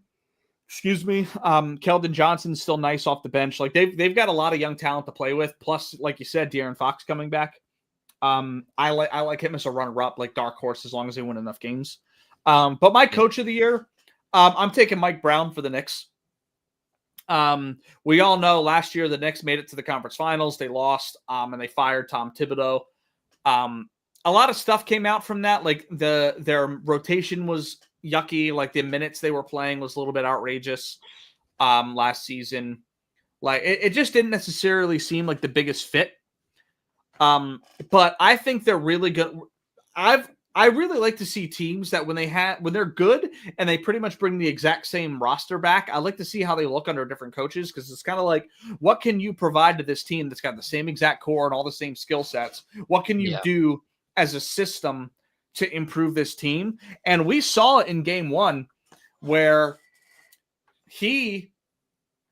Excuse me. Keldon Johnson's still nice off the bench. Like they've got a lot of young talent to play with. Plus, like you said, De'Aaron Fox coming back. I like him as a runner-up, like dark horse, as long as they win enough games. But my coach of the year, I'm taking Mike Brown for the Knicks. We all know last year the Knicks made it to the conference finals. They lost, and they fired Tom Thibodeau. A lot of stuff came out from that. Like their rotation was yucky. Like the minutes they were playing was a little bit outrageous last season. Like it just didn't necessarily seem like the biggest fit. But I think they're really good. I really like to see teams that when they're good and they pretty much bring the exact same roster back. I like to see how they look under different coaches, because it's kind of like, what can you provide to this team that's got the same exact core and all the same skill sets? What can you do as a system to improve this team? And we saw it in game 1 where he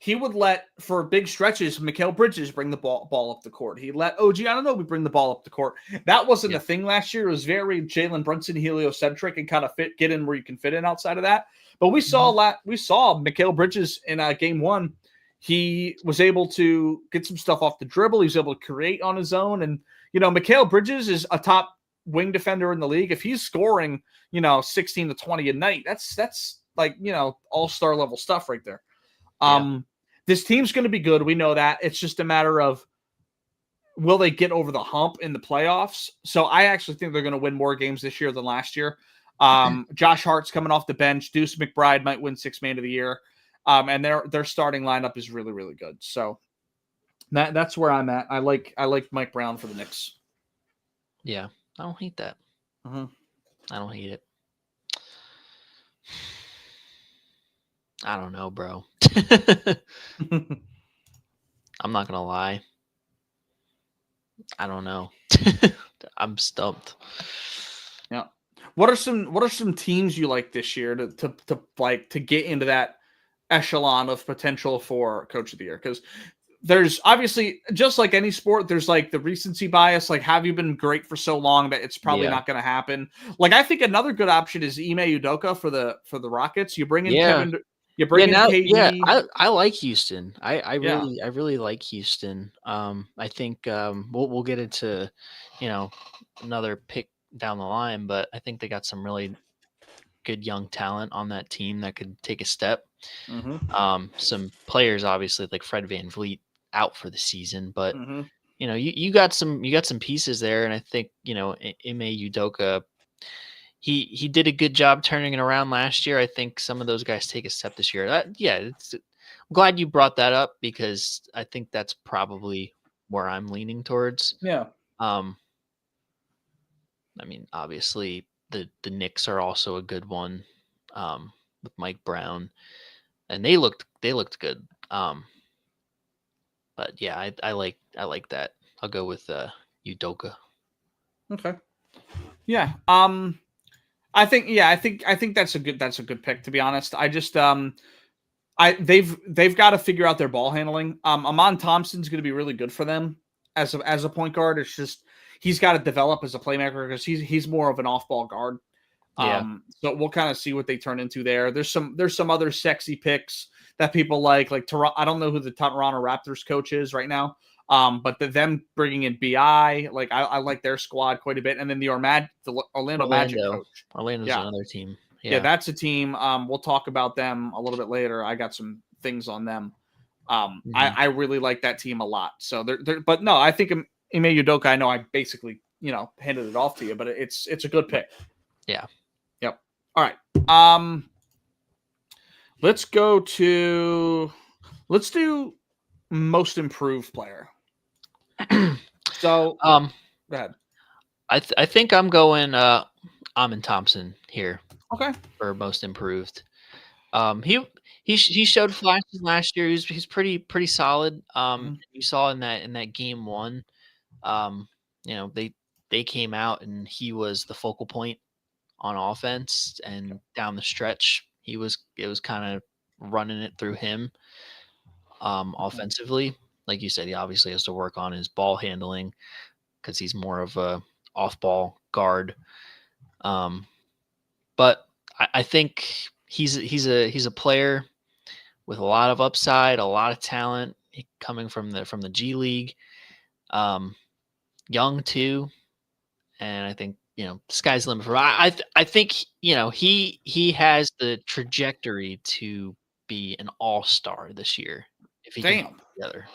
would let, for big stretches, Mikal Bridges bring the ball up the court. He let OG Anunoby bring the ball up the court. That wasn't a thing last year. It was very Jalen Brunson heliocentric and kind of get in where you can fit in outside of that. But we saw Mikal Bridges in game 1. He was able to get some stuff off the dribble. He was able to create on his own. And, Mikal Bridges is a top wing defender in the league. If he's scoring, 16 to 20 a night, that's like, all-star level stuff right there. This team's going to be good. We know that. It's just a matter of, will they get over the hump in the playoffs? So I actually think they're going to win more games this year than last year. Josh Hart's coming off the bench. Deuce McBride might win 6th man of the year. And their starting lineup is really, really good. So that's where I'm at. I like Mike Brown for the Knicks. Yeah, I don't hate that. Mm-hmm. I don't hate it. I don't know, bro. I'm not gonna lie. I don't know. I'm stumped. Yeah. What are some teams you like this year to get into that echelon of potential for coach of the year? Because there's obviously, just like any sport, there's like the recency bias. Like, have you been great for so long that it's probably not going to happen? Like, I think another good option is Ime Udoka for the Rockets. You bring in Kevin. You bring in KD. Yeah, I like Houston. I really like Houston. I think we'll get into another pick down the line, but I think they got some really good young talent on that team that could take a step. Mm-hmm. Some players obviously like Fred VanVleet out for the season, but mm-hmm. You got some pieces there, and I think Ime Udoka. He did a good job turning it around last year. I think some of those guys take a step this year. I'm glad you brought that up, because I think that's probably where I'm leaning towards. Yeah. I mean, obviously the Knicks are also a good one with Mike Brown, and they looked good. But yeah, I like that. I'll go with Udoka. Okay. Yeah. I think that's a good pick, to be honest. I just they've got to figure out their ball handling. Amon Thompson's going to be really good for them as a point guard. It's just he's got to develop as a playmaker, because he's more of an off-ball guard. So we'll kind of see what they turn into there. There's some other sexy picks that people like Toronto. I don't know who the Toronto Raptors coach is right now. But them bringing in BI, like I like their squad quite a bit. And then the Orlando Magic coach. Orlando's another team. Yeah, that's a team. We'll talk about them a little bit later. I got some things on them. I really like that team a lot. So but no, I think Ime Udoka, I know I basically, handed it off to you, but it's a good pick. Yeah. Yep. All right. Let's do most improved player. So, go ahead. I think I'm going Amin Thompson here. Okay. For most improved. He showed flashes last year. He's pretty solid. Mhm. You saw in that game one, um, they came out and he was the focal point on offense, and down the stretch it was kind of running it through him offensively. Like you said, he obviously has to work on his ball handling because he's more of a off ball guard. But I think he's a player with a lot of upside, a lot of talent coming from the G League. Young too, and I think the sky's the limit for. I think he has the trajectory to be an all-star this year if he can put Damn. it together.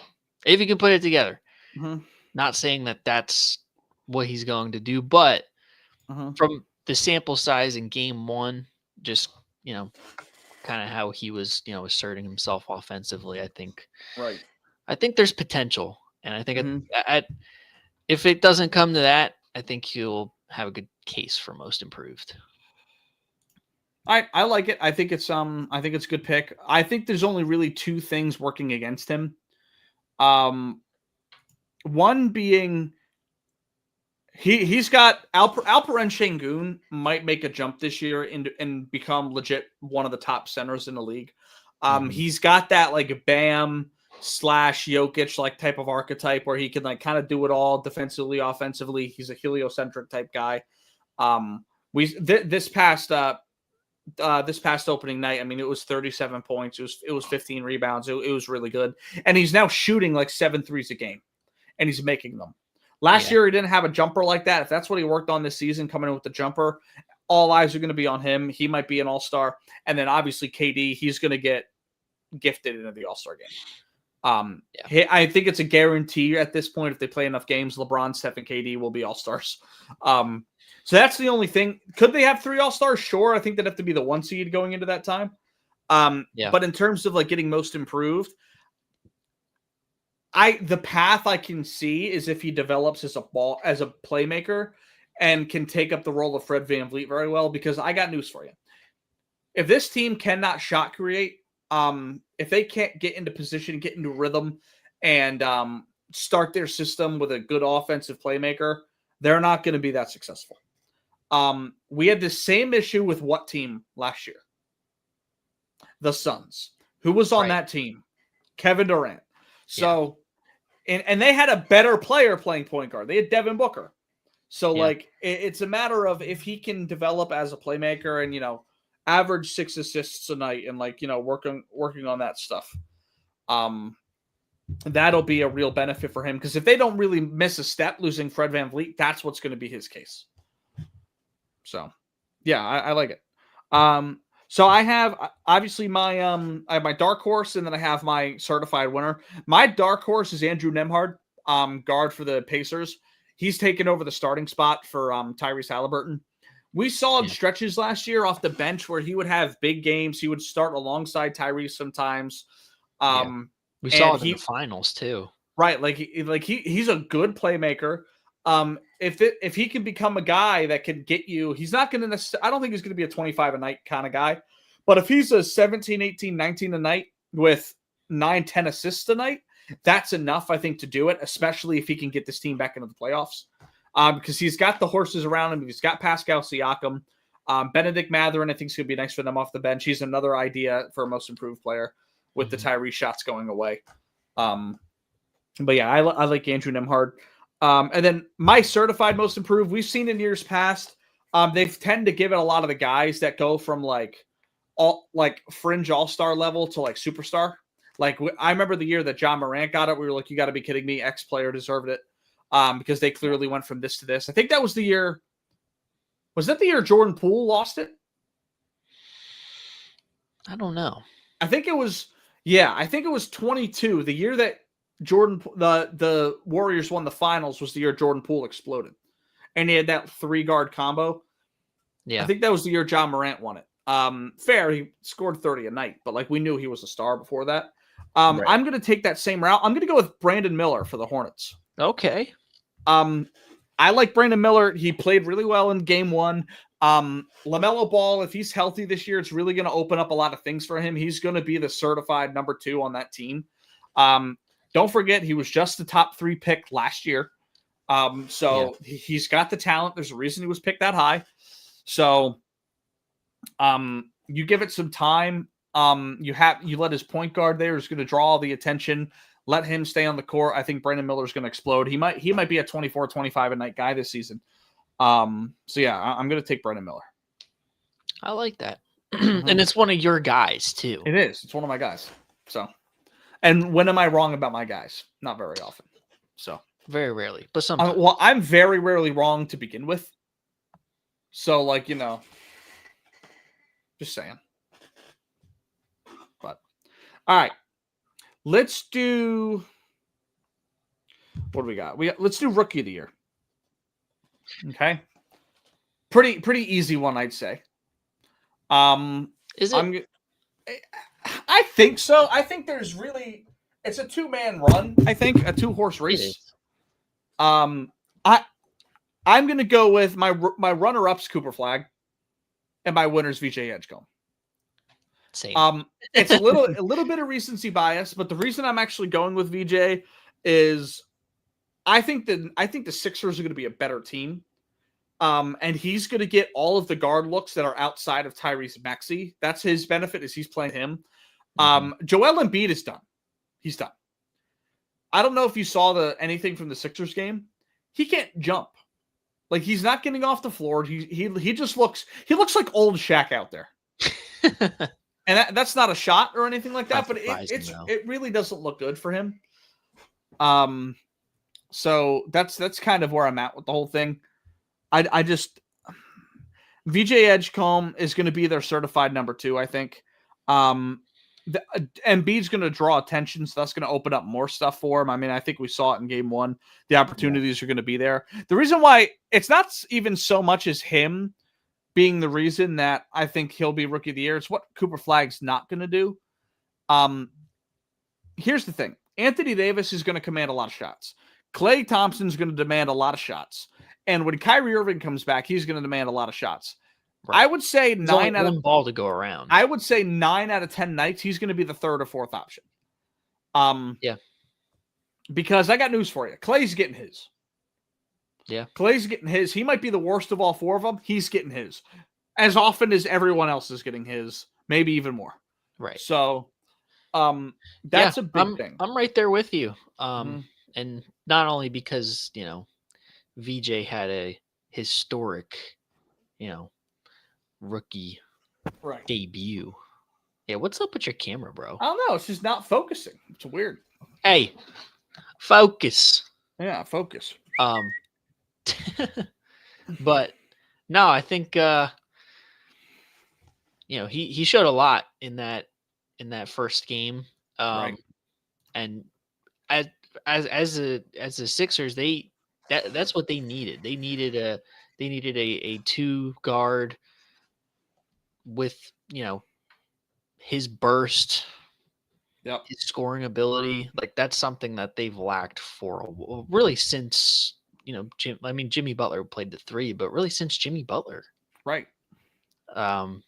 If he can put it together. Mhm. Not saying that that's what he's going to do, but Mhm. from the sample size in game one, just kind of how he was asserting himself offensively, Right. I think there's potential, and I think Mhm. if it doesn't come to that, I think he'll have a good case for most improved. I like it. I think it's a good pick. I think there's only really two things working against him. One being he's got Alperen Şengün might make a jump this year and become legit one of the top centers in the league. Mhm. He's got that like Bam / Jokic like type of archetype where he can like kind of do it all defensively, offensively. He's a heliocentric type guy. This past opening night, I mean, it was 37 points. It was 15 rebounds. It was really good. And he's now shooting like 7 threes a game, and he's making them. Last year, he didn't have a jumper like that. If that's what he worked on this season, coming in with the jumper, all eyes are going to be on him. He might be an all-star. And then obviously KD, he's going to get gifted into the all-star game. I think it's a guarantee at this point. If they play enough games, LeBron, Steph, and KD will be all-stars. So that's the only thing. Could they have 3 all-stars? Sure. I think they'd have to be the 1 seed going into that time. But in terms of like getting most improved, the path I can see is if he develops as a playmaker and can take up the role of Fred VanVleet very well, because I got news for you. If this team cannot shot create, if they can't get into position, get into rhythm, and start their system with a good offensive playmaker, they're not going to be that successful. We had the same issue with what team last year? The Suns. Who was on that team? Kevin Durant. So, and they had a better player playing point guard. They had Devin Booker. So, like, it's a matter of if he can develop as a playmaker and, average 6 assists a night and, like, working on that stuff. That'll be a real benefit for him, because if they don't really miss a step losing Fred VanVleet, that's what's going to be his case. So, yeah, I like it. So I have obviously I have my dark horse, and then I have my certified winner. My dark horse is Andrew Nembhard, guard for the Pacers. He's taken over the starting spot for Tyrese Halliburton. We saw in stretches last year off the bench where he would have big games. He would start alongside Tyrese sometimes. We saw it in the finals too. Right, he's a good playmaker. If he can become a guy that can get you, he's not going to I don't think he's going to be a 25 a night kind of guy. But if he's a 17, 18, 19 a night with 9, 10 assists a night, that's enough, I think, to do it, especially if he can get this team back into the playoffs. Because he's got the horses around him. He's got Pascal Siakam. Benedict Mathurin, I think, is going to be nice for them off the bench. He's another idea for a most improved player with the Tyrese shots going away. But yeah, I like Andrew Nembhard. And then my certified most improved, we've seen in years past, they've tend to give it a lot of the guys that go from fringe all-star level to like superstar. Like I remember the year that John Morant got it, we were like, you got to be kidding me. X player deserved it. Because they clearly went from this to this. I think that was the year. Was that the year Jordan Poole lost it? I don't know. I think it was 22. The year that the Warriors won the finals was the year Jordan Poole exploded. And he had that 3-guard combo. Yeah. I think that was the year John Morant won it. Fair, he scored 30 a night, but like we knew he was a star before that. Right. I'm going to take that same route. I'm going to go with Brandon Miller for the Hornets. Okay. I like Brandon Miller. He played really well in game 1. LaMelo Ball, if he's healthy this year, it's really going to open up a lot of things for him. He's going to be the certified number 2 on that team. Don't forget, he was just the top 3 pick last year. He's got the talent. There's a reason he was picked that high. So, you give it some time. You let his point guard there is going to draw all the attention. Let him stay on the court. I think Brandon Miller is going to explode. He might be a 24, 25 a night guy this season. I'm going to take Brandon Miller. I like that. And it's one of your guys too. It is. It's one of my guys. So, and when am I wrong about my guys? Not very often. So very rarely, but sometimes. I'm very rarely wrong to begin with. So just saying. But all right, let's do. What do we got? Let's do Rookie of the Year. Okay, pretty easy one, I'd say. Is it? I think so. I think it's a 2-man run. I think a 2-horse race. I'm gonna go with my runner-ups Cooper Flag, and my winners VJ Edgecombe. Same. It's a little bit of recency bias, but the reason I'm actually going with VJ is I think the Sixers are going to be a better team. And he's going to get all of the guard looks that are outside of Tyrese Maxey. That's his benefit, is he's playing him. Joel Embiid is done. He's done. I don't know if you saw anything from the Sixers game. He can't jump. Like, he's not getting off the floor. He just looks like old Shaq out there. And that's not a shot or anything like that, but it really doesn't look good for him. So that's kind of where I'm at with the whole thing. I just VJ Edgecombe is going to be their certified number 2, I think. Embiid's going to draw attention, so that's going to open up more stuff for him. I mean, I think we saw it in game 1. The opportunities are going to be there. The reason why it's not even so much as him being the reason that I think he'll be Rookie of the Year, it's what Cooper Flag's not going to do. Here's the thing. Anthony Davis is going to command a lot of shots. Klay Thompson's going to demand a lot of shots. And when Kyrie Irving comes back, he's going to demand a lot of shots. Right. I would say There's 9 out of 1 ball to go around. I would say 9 out of 10 nights he's going to be the 3rd or 4th option. Yeah. Because I got news for you. Klay's getting his. Yeah. Klay's getting his. He might be the worst of all 4 of them. He's getting his. As often as everyone else is getting his, maybe even more. Right. So that's a big thing. I'm right there with you. And not only because, VJ had a historic, rookie debut. Yeah, what's up with your camera, bro? I don't know. It's just not focusing. It's weird. Hey, focus. Yeah, focus. But no, I think he showed a lot in that first game. Right. And as the Sixers, that's what they needed. They needed a 2 guard with, his burst, his scoring ability. Like, that's something that they've lacked for really since, Jimmy Butler played the 3, but really since Jimmy Butler. Right. It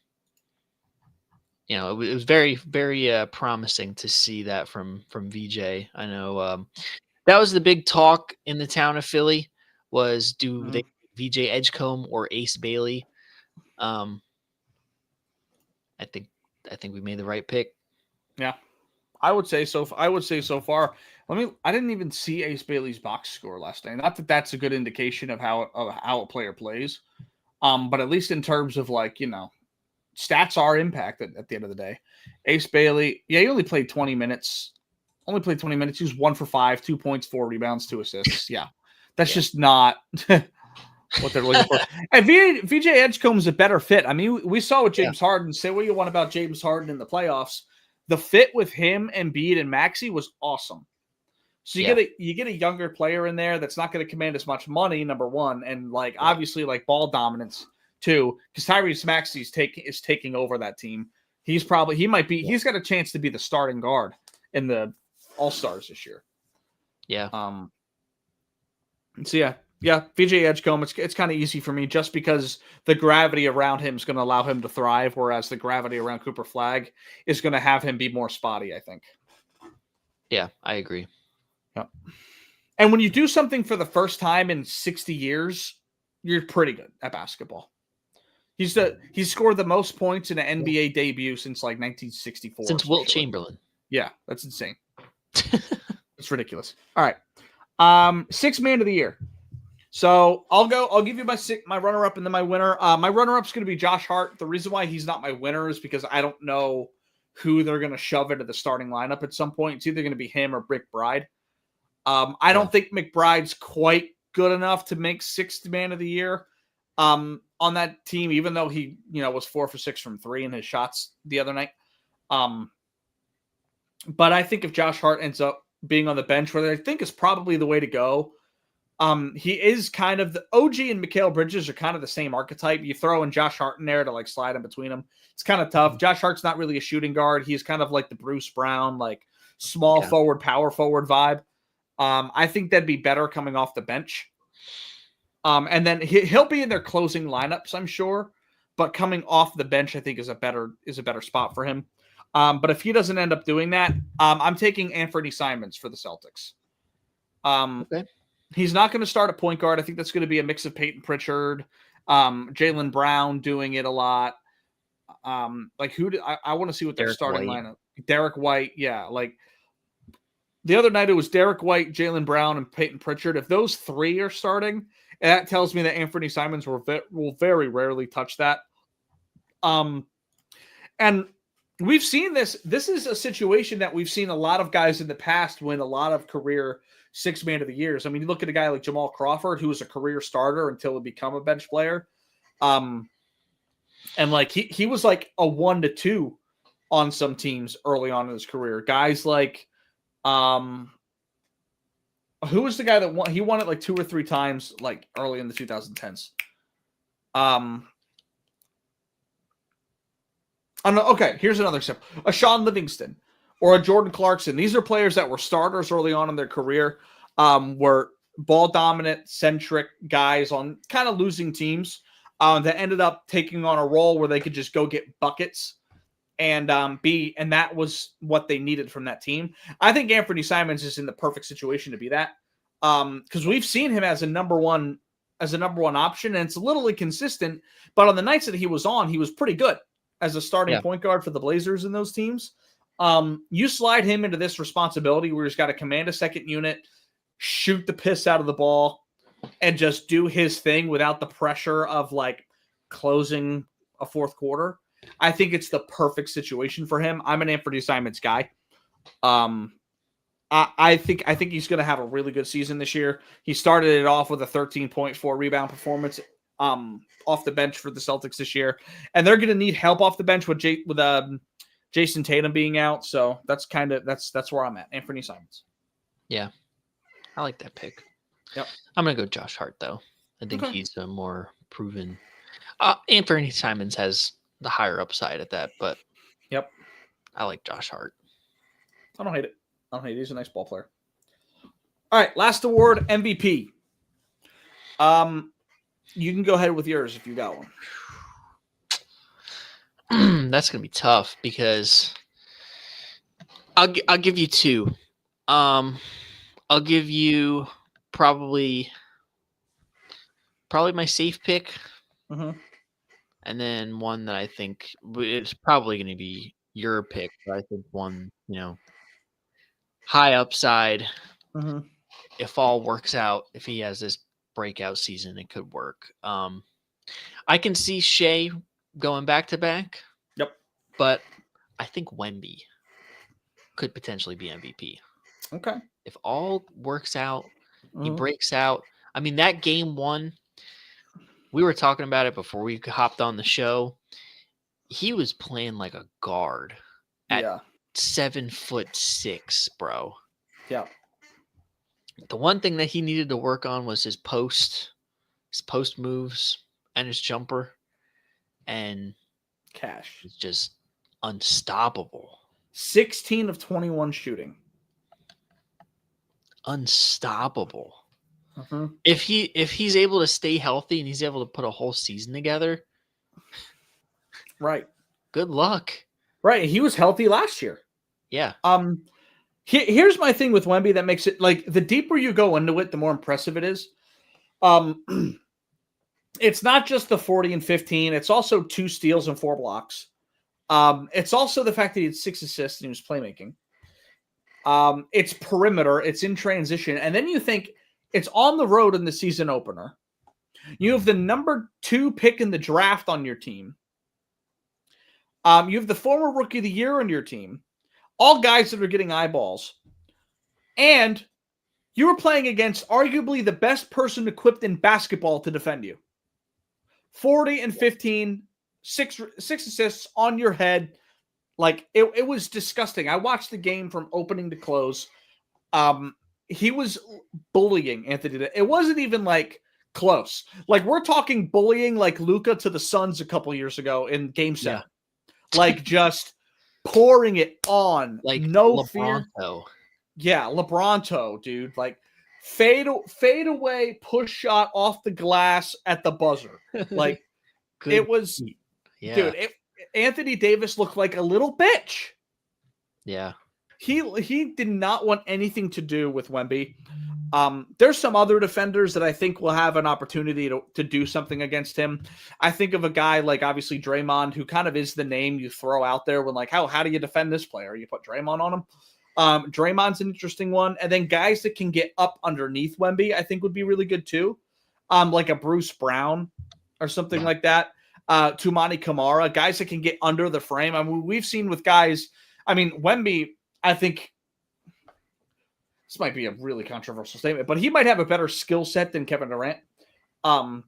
was very, very promising to see that from VJ. I know that was the big talk in the town of Philly was they VJ Edgecombe or Ace Bailey. I think we made the right pick. Yeah, I would say so. I would say so far. I didn't even see Ace Bailey's box score last night. Not that that's a good indication of how a player plays, but at least in terms of stats are impacted at the end of the day. Ace Bailey, he only played 20 minutes. He was 1 for 5, 2 points, 4 rebounds, 2 assists. Yeah, that's just not what they're looking for. And VJ Edgecombe's a better fit. I mean, we saw with James Harden. Say what you want about James Harden in the playoffs. The fit with him, Embiid, and Maxey was awesome. So you get a younger player in there that's not going to command as much money, number one, and obviously ball dominance too, because Tyrese Maxey is taking over that team. He's got a chance to be the starting guard in the All-Stars this year. Yeah. So yeah, Yeah, VJ Edgecombe, it's kind of easy for me just because the gravity around him is going to allow him to thrive, whereas the gravity around Cooper Flagg is going to have him be more spotty, I think. Yeah, I agree. Yep. And when you do something for the first time in 60 years, you're pretty good at basketball. He's scored the most points in an NBA debut since like 1964. Since Wilt Chamberlain. Yeah, that's insane. It's ridiculous. All right. Sixth man of the year. So I'll give you my runner-up and then my winner. My runner-up is going to be Josh Hart. The reason why he's not my winner is because I don't know who they're going to shove into the starting lineup at some point. It's either going to be him or McBride. I don't think McBride's quite good enough to make sixth man of the year on that team, even though he was 4 for 6 from 3 in his shots the other night. But I think if Josh Hart ends up being on the bench, where I think is probably the way to go. He is kind of the OG and Mikal Bridges are kind of the same archetype. You throw in Josh Hart in there to like slide in between them. It's kind of tough. Josh Hart's not really a shooting guard. He's kind of like the Bruce Brown, like small forward, power forward vibe. I think that'd be better coming off the bench. And then he'll be in their closing lineups, I'm sure. But coming off the bench, I think is a better spot for him. But if he doesn't end up doing that, I'm taking Anthony Simons for the Celtics. Okay. He's not going to start at point guard. I think that's going to be a mix of Peyton Pritchard, Jaylen Brown doing it a lot. I want to see what their starting lineup. Derek White, yeah. Like the other night, it was Derek White, Jaylen Brown, and Peyton Pritchard. If those three are starting, that tells me that Anthony Simons will very rarely touch that. And we've seen this. This is a situation that we've seen a lot of guys in the past win a lot of career sixth man of the years. I mean, you look at a guy like Jamal Crawford, who was a career starter until he became a bench player. And like he was like a 1 to 2 on some teams early on in his career. Guys like who was the guy that won? He won it like 2 or 3 times, like early in the 2010s. Okay, here's another example. A Sean Livingston or a Jordan Clarkson. These are players that were starters early on in their career, were ball dominant, centric guys on kind of losing teams that ended up taking on a role where they could just go get buckets and that was what they needed from that team. I think Anthony Simons is in the perfect situation to be that, because we've seen him as a number one option, and it's a little inconsistent. But on the nights that he was on, he was pretty good as a starting point guard for the Blazers in those teams. You slide him into this responsibility where he's got to command a second unit, shoot the piss out of the ball, and just do his thing without the pressure of like closing a fourth quarter. I think it's the perfect situation for him. I'm an Anthony Simons guy. I think he's going to have a really good season this year. He started it off with a 13.4 rebound performance off the bench for the Celtics this year, and they're going to need help off the bench with Jason Tatum being out. So that's where I'm at. Anthony Simons. Yeah, I like that pick. Yep. I'm going to go Josh Hart though. I think he's a more proven. Anthony Simons has the higher upside at that, but yep, I like Josh Hart. I don't hate it. He's a nice ball player. All right, last award, MVP. You can go ahead with yours if you got one. That's gonna be tough because I'll give you 2. I'll give you probably my safe pick, and then one that I think it's probably going to be your pick. But I think one, high upside. If all works out, if he has this breakout season, it could work. I can see Shea going back to back. Yep. But I think Wemby could potentially be MVP. Okay. If all works out, he breaks out. I mean, that game 1, we were talking about it before we hopped on the show. He was playing like a guard at 7'6", bro. Yeah. The one thing that he needed to work on was his post moves and his jumper, and Cash is just unstoppable. 16 of 21 shooting. Unstoppable. If he's able to stay healthy and he's able to put a whole season together, right. Good luck. Right. He was healthy last year. Yeah. Here's my thing with Wemby that makes it like the deeper you go into it, the more impressive it is. It's not just the 40 and 15. It's also 2 steals and 4 blocks. It's also the fact that he had 6 assists and he was playmaking. It's perimeter. It's in transition. And then you think it's on the road in the season opener. You have the number 2 pick in the draft on your team. You have the former rookie of the year on your team. All guys that are getting eyeballs. And you were playing against arguably the best person equipped in basketball to defend you. 40 and 15, 6 assists on your head. Like, it was disgusting. I watched the game from opening to close. He was bullying Anthony. It wasn't even, like, close. Like, we're talking bullying like Luka to the Suns a couple years ago in Game 7. Yeah. Like, just pouring it on. Like, no LeBronto. fear. Yeah, LeBronto, dude. Like, fade away, push shot off the glass at the buzzer. Like, it was, dude, Anthony Davis looked like a little bitch. Yeah. He did not want anything to do with Wemby. There's some other defenders that I think will have an opportunity to do something against him. I think of a guy like, obviously, Draymond, who kind of is the name you throw out there when, like, how do you defend this player? You put Draymond on him. Draymond's an interesting one. And then guys that can get up underneath Wemby, I think would be really good too. Like a Bruce Brown or something like that. Tumani Kamara, guys that can get under the frame. I mean, we've seen with guys, I mean, Wemby, I think this might be a really controversial statement, but he might have a better skill set than Kevin Durant. And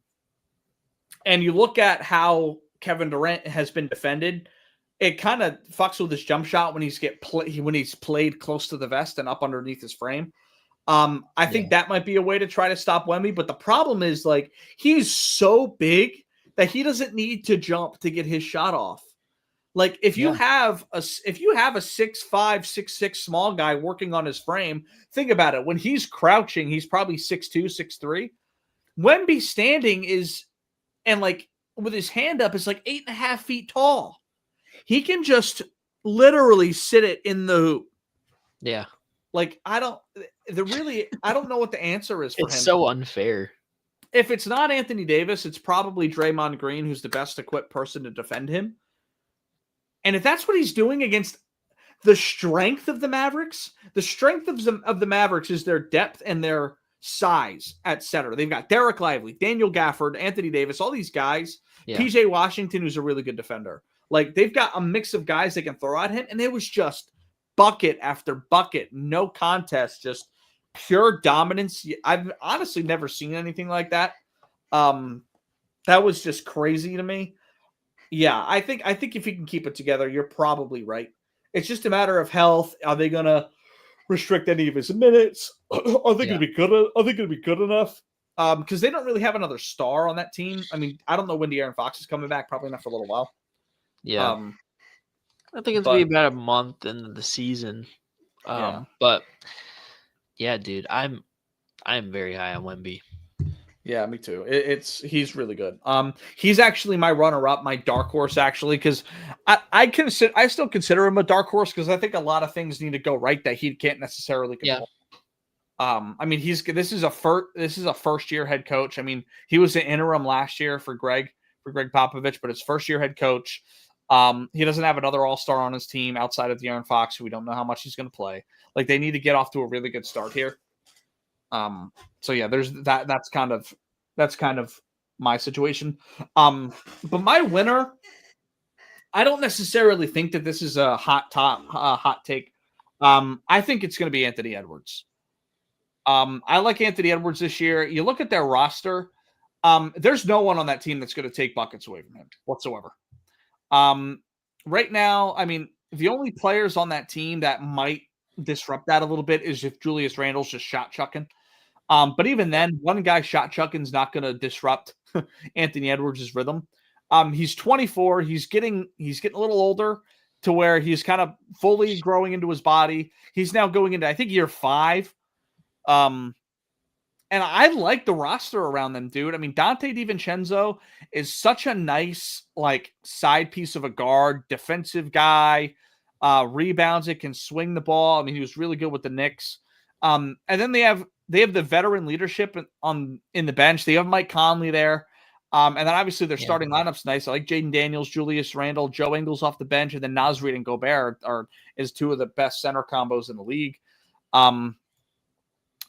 you look at how Kevin Durant has been defended. It kind of fucks with his jump shot when he's played close to the vest and up underneath his frame. I think that might be a way to try to stop Wemby, but the problem is, like, he's so big that he doesn't need to jump to get his shot off. Like, if you have a 6'5", 6'6" small guy working on his frame, think about it. When he's crouching, he's probably 6'2", 6'3". Wemby standing is, and like with his hand up, is like 8.5 feet tall. He can just literally sit it in the hoop. Yeah. Like, I don't know what the answer is for him. It's so unfair. If it's not Anthony Davis, it's probably Draymond Green, who's the best equipped person to defend him. And if that's what he's doing against the strength of the Mavericks, the strength of the Mavericks is their depth and their size at center. They've got Derek Lively, Daniel Gafford, Anthony Davis, all these guys. Yeah. PJ Washington, who's a really good defender. Like, they've got a mix of guys they can throw at him, and it was just bucket after bucket, no contest, just pure dominance. I've honestly never seen anything like that. That was just crazy to me. Yeah, I think if you can keep it together, you're probably right. It's just a matter of health. Are they going to restrict any of his minutes? Are they going to be good? Are they going to be good enough? Because they don't really have another star on that team. I mean, I don't know when De'Aaron Fox is coming back. Probably not for a little while. Yeah, I think it's gonna be about a month into the season. But yeah, dude, I'm very high on Wemby. Yeah, me too. He's really good. He's actually my runner-up, my dark horse, actually, because I still consider him a dark horse because I think a lot of things need to go right that he can't necessarily control. Yeah. I mean, this is a first-year head coach. I mean, he was an interim last year for Greg Popovich, but his first-year head coach. He doesn't have another all-star on his team outside of De'Aaron Fox, who we don't know how much he's going to play. Like, they need to get off to a really good start here. So yeah, there's that. That's kind of my situation. But my winner, I don't necessarily think that this is a hot take. I think it's going to be Anthony Edwards. I like Anthony Edwards this year. You look at their roster. There's no one on that team that's going to take buckets away from him whatsoever. Right now, I mean, the only players on that team that might disrupt that a little bit is if Julius Randle's just shot chucking. But even then, one guy shot chucking is not going to disrupt Anthony Edwards' rhythm. He's 24. He's getting a little older to where he's kind of fully growing into his body. He's now going into, I think, year 5. And And I like the roster around them, dude. I mean, Dante DiVincenzo is such a nice, like, side piece of a guard, defensive guy, rebounds it, can swing the ball. I mean, he was really good with the Knicks. And then they have the veteran leadership in the bench. They have Mike Conley there. And then obviously their starting lineup's nice. I like Jaden Daniels, Julius Randle, Joe Ingles off the bench, and then Naz Reid and Gobert is two of the best center combos in the league.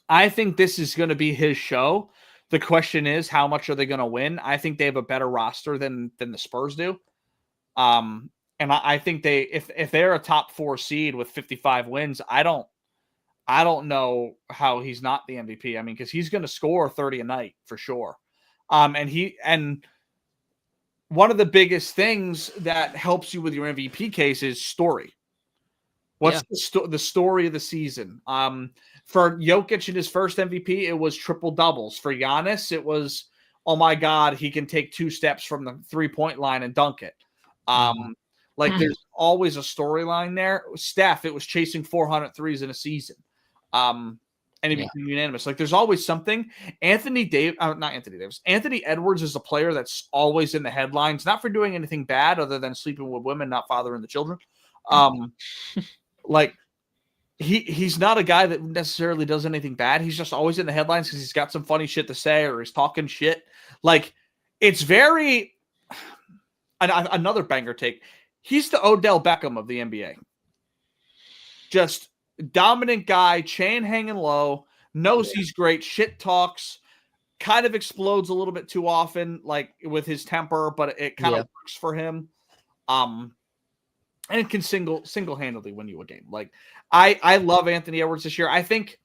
I think this is going to be his show. The question is, how much are they going to win? I think they have a better roster than the Spurs do. And I think if they're a top 4 seed with 55 wins, I don't know how he's not the MVP. I mean, because he's going to score 30 a night for sure. And one of the biggest things that helps you with your MVP case is story. What's the story of the season? For Jokic in his first MVP, it was triple doubles. For Giannis, it was, oh my God, he can take 2 steps from the 3-point line and dunk it. There's always a storyline there. Steph, it was chasing 400 threes in a season. And it became unanimous. Like, there's always something. Anthony Edwards is a player that's always in the headlines, not for doing anything bad other than sleeping with women, not fathering the children. Like, he's not a guy that necessarily does anything bad. He's just always in the headlines because he's got some funny shit to say or he's talking shit. Like, it's very another banger take. He's the Odell Beckham of the NBA. Just dominant guy, chain hanging low, knows he's great, shit talks, kind of explodes a little bit too often, like with his temper, but it kind of works for him. And it can single-handedly win you a game. Like, I love Anthony Edwards this year. I think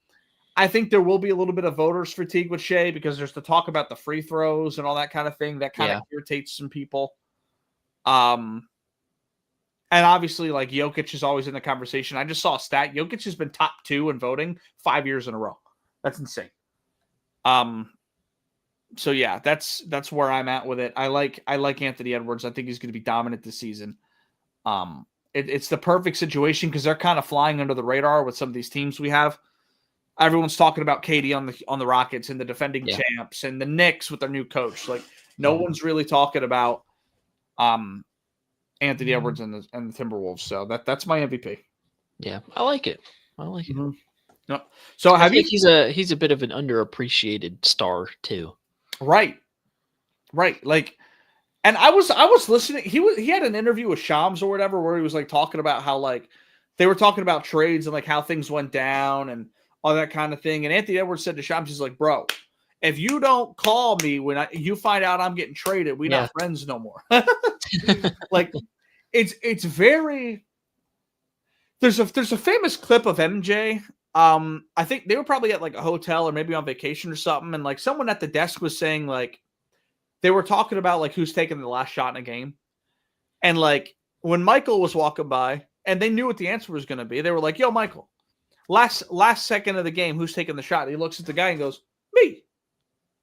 there will be a little bit of voters fatigue with Shea because there's the talk about the free throws and all that kind of thing that kind of irritates some people. And obviously, like, Jokic is always in the conversation. I just saw a stat. Jokic has been top 2 in voting 5 years in a row. That's insane. So yeah, that's where I'm at with it. I like Anthony Edwards. I think he's going to be dominant this season. It's the perfect situation because they're kind of flying under the radar with some of these teams we have. Everyone's talking about KD on the Rockets and the defending champs and the Knicks with their new coach. Like, no one's really talking about Anthony Edwards and the Timberwolves. So that's my MVP. Yeah, I like it. Mm-hmm. Yep. So he's a bit of an underappreciated star too. Right. Like, and I was listening. He had an interview with Shams or whatever where he was like talking about how, like, they were talking about trades and like how things went down and all that kind of thing. And Anthony Edwards said to Shams, he's like, bro, if you don't call me when you find out I'm getting traded, we're not friends no more. Like, it's very. There's a famous clip of MJ. I think they were probably at like a hotel or maybe on vacation or something, and like someone at the desk was saying, like, they were talking about like who's taking the last shot in a game, and like when Michael was walking by and they knew what the answer was going to be, they were like, "Yo, Michael, last second of the game, who's taking the shot?" And he looks at the guy and goes, "Me."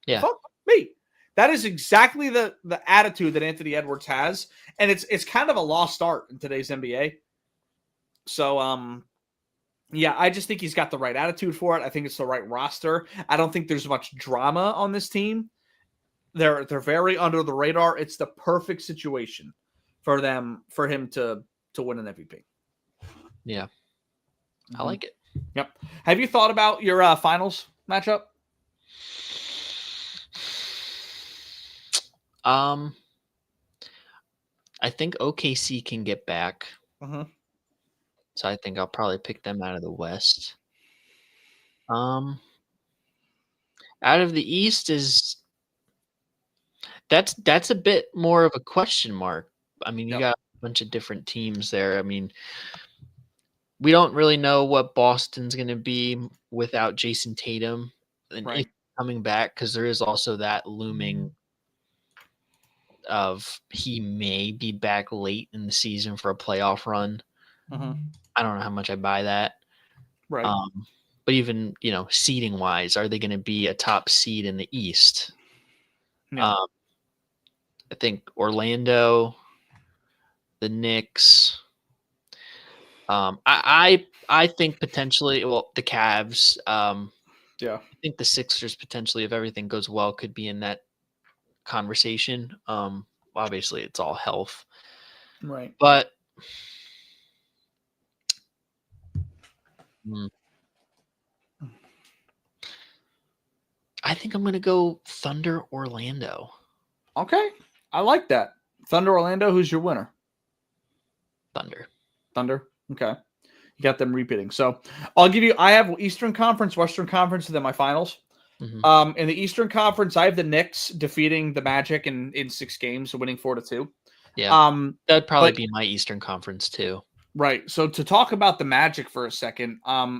Yeah. Fuck me. That is exactly the attitude that Anthony Edwards has, and it's kind of a lost art in today's NBA. So yeah, I just think he's got the right attitude for it. I think it's the right roster. I don't think there's much drama on this team. They're very under the radar. It's the perfect situation for him to win an MVP. Yeah. I like it. Yep. Have you thought about your finals matchup? I think OKC can get back. So I think I'll probably pick them out of the West. Out of the East that's a bit more of a question mark. I mean, you got a bunch of different teams there. I mean, we don't really know what Boston's going to be without Jason Tatum and if coming back, because there is also that looming of he may be back late in the season for a playoff run. I don't know how much I buy that. Right. But even, seeding wise, are they going to be a top seed in the East? I think Orlando, the Knicks. I think potentially, the Cavs. Yeah. I think the Sixers potentially, if everything goes well, could be in that conversation. Obviously, it's all health, Right. but I think I'm gonna go Thunder Orlando. Okay. I like that. Thunder Orlando, who's your winner? Thunder. Thunder. Okay. You got them repeating. So I'll give you, I have Eastern Conference, Western Conference, and then my finals. In the Eastern Conference, I have the Knicks defeating the Magic in 6 games, so winning 4-2. Yeah. That'd probably be my Eastern Conference too. Right. So to talk about the Magic for a second,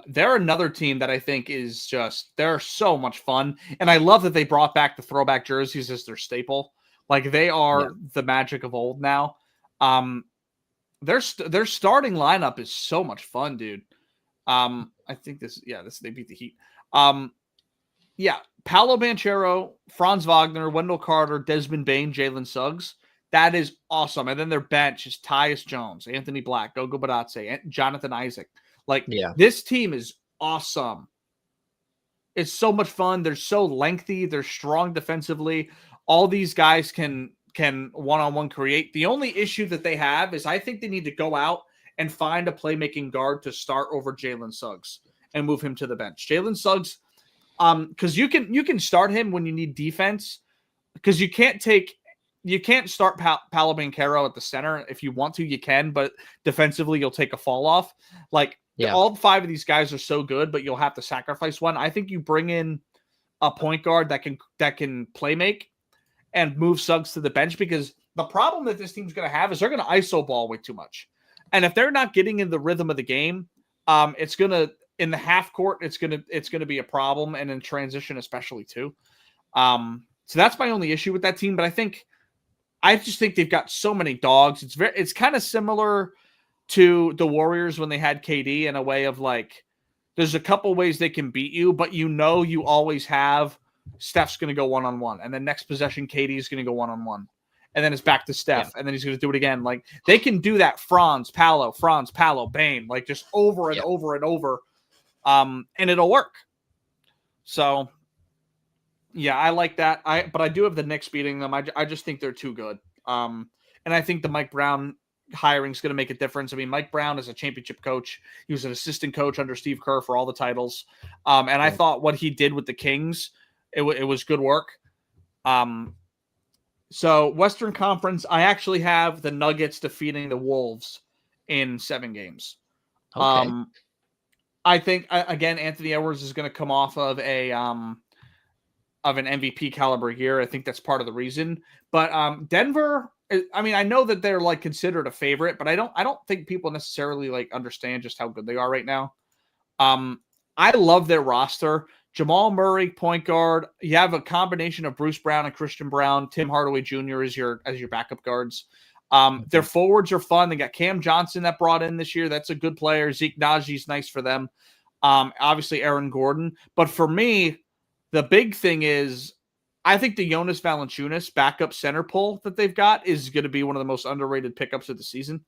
they're another team that I think is just, they're so much fun. And I love that they brought back the throwback jerseys as their staple. Like they are the Magic of old now. Their starting lineup is so much fun, dude. I think they beat the Heat. Paolo Banchero, Franz Wagner, Wendell Carter, Desmond Bain, Jalen Suggs. That is awesome. And then their bench is Tyus Jones, Anthony Black, Gogo Badatse, Jonathan Isaac. This team is awesome. It's so much fun. They're so lengthy. They're strong defensively. All these guys can one-on-one create. The only issue that they have is I think they need to go out and find a playmaking guard to start over Jalen Suggs and move him to the bench. Jalen Suggs, because you can start him when you need defense, because you can't start Paolo Banchero at the center. If you want to, you can, but defensively you'll take a fall off. All 5 of these guys are so good, but you'll have to sacrifice one. I think you bring in a point guard that can play make and move Suggs to the bench, because the problem that this team's going to have is they're going to ISO ball way too much. And if they're not getting in the rhythm of the game, it's going to, in the half court, it's going to be a problem, and in transition especially too. So that's my only issue with that team, but I just think they've got so many dogs. It's kind of similar to the Warriors when they had KD, in a way of there's a couple ways they can beat you, but you always have Steph's going to go one-on-one, and then next possession KD is going to go one-on-one, and then it's back to Steph, and then he's going to do it again. They can do that Franz, Paolo, Bane, just over and over and over, and it'll work. So yeah, I like that. But I do have the Knicks beating them. I just think they're too good. And I think the Mike Brown hiring is going to make a difference. I mean, Mike Brown is a championship coach. He was an assistant coach under Steve Kerr for all the titles. And I thought what he did with the Kings, it was good work. So Western Conference, I actually have the Nuggets defeating the Wolves in 7 games. Okay. I think again, Anthony Edwards is going to come off of an MVP caliber year. I think that's part of the reason. But Denver, I mean, I know that they're considered a favorite, but I don't think people necessarily understand just how good they are right now. I love their roster. Jamal Murray, point guard. You have a combination of Bruce Brown and Christian Brown. Tim Hardaway Jr. as your backup guards. Their forwards are fun. They got Cam Johnson that brought in this year. That's a good player. Zeke Najee's nice for them. Obviously Aaron Gordon. But for me, the big thing is I think the Jonas Valanciunas backup center pull that they've got is going to be one of the most underrated pickups of the season.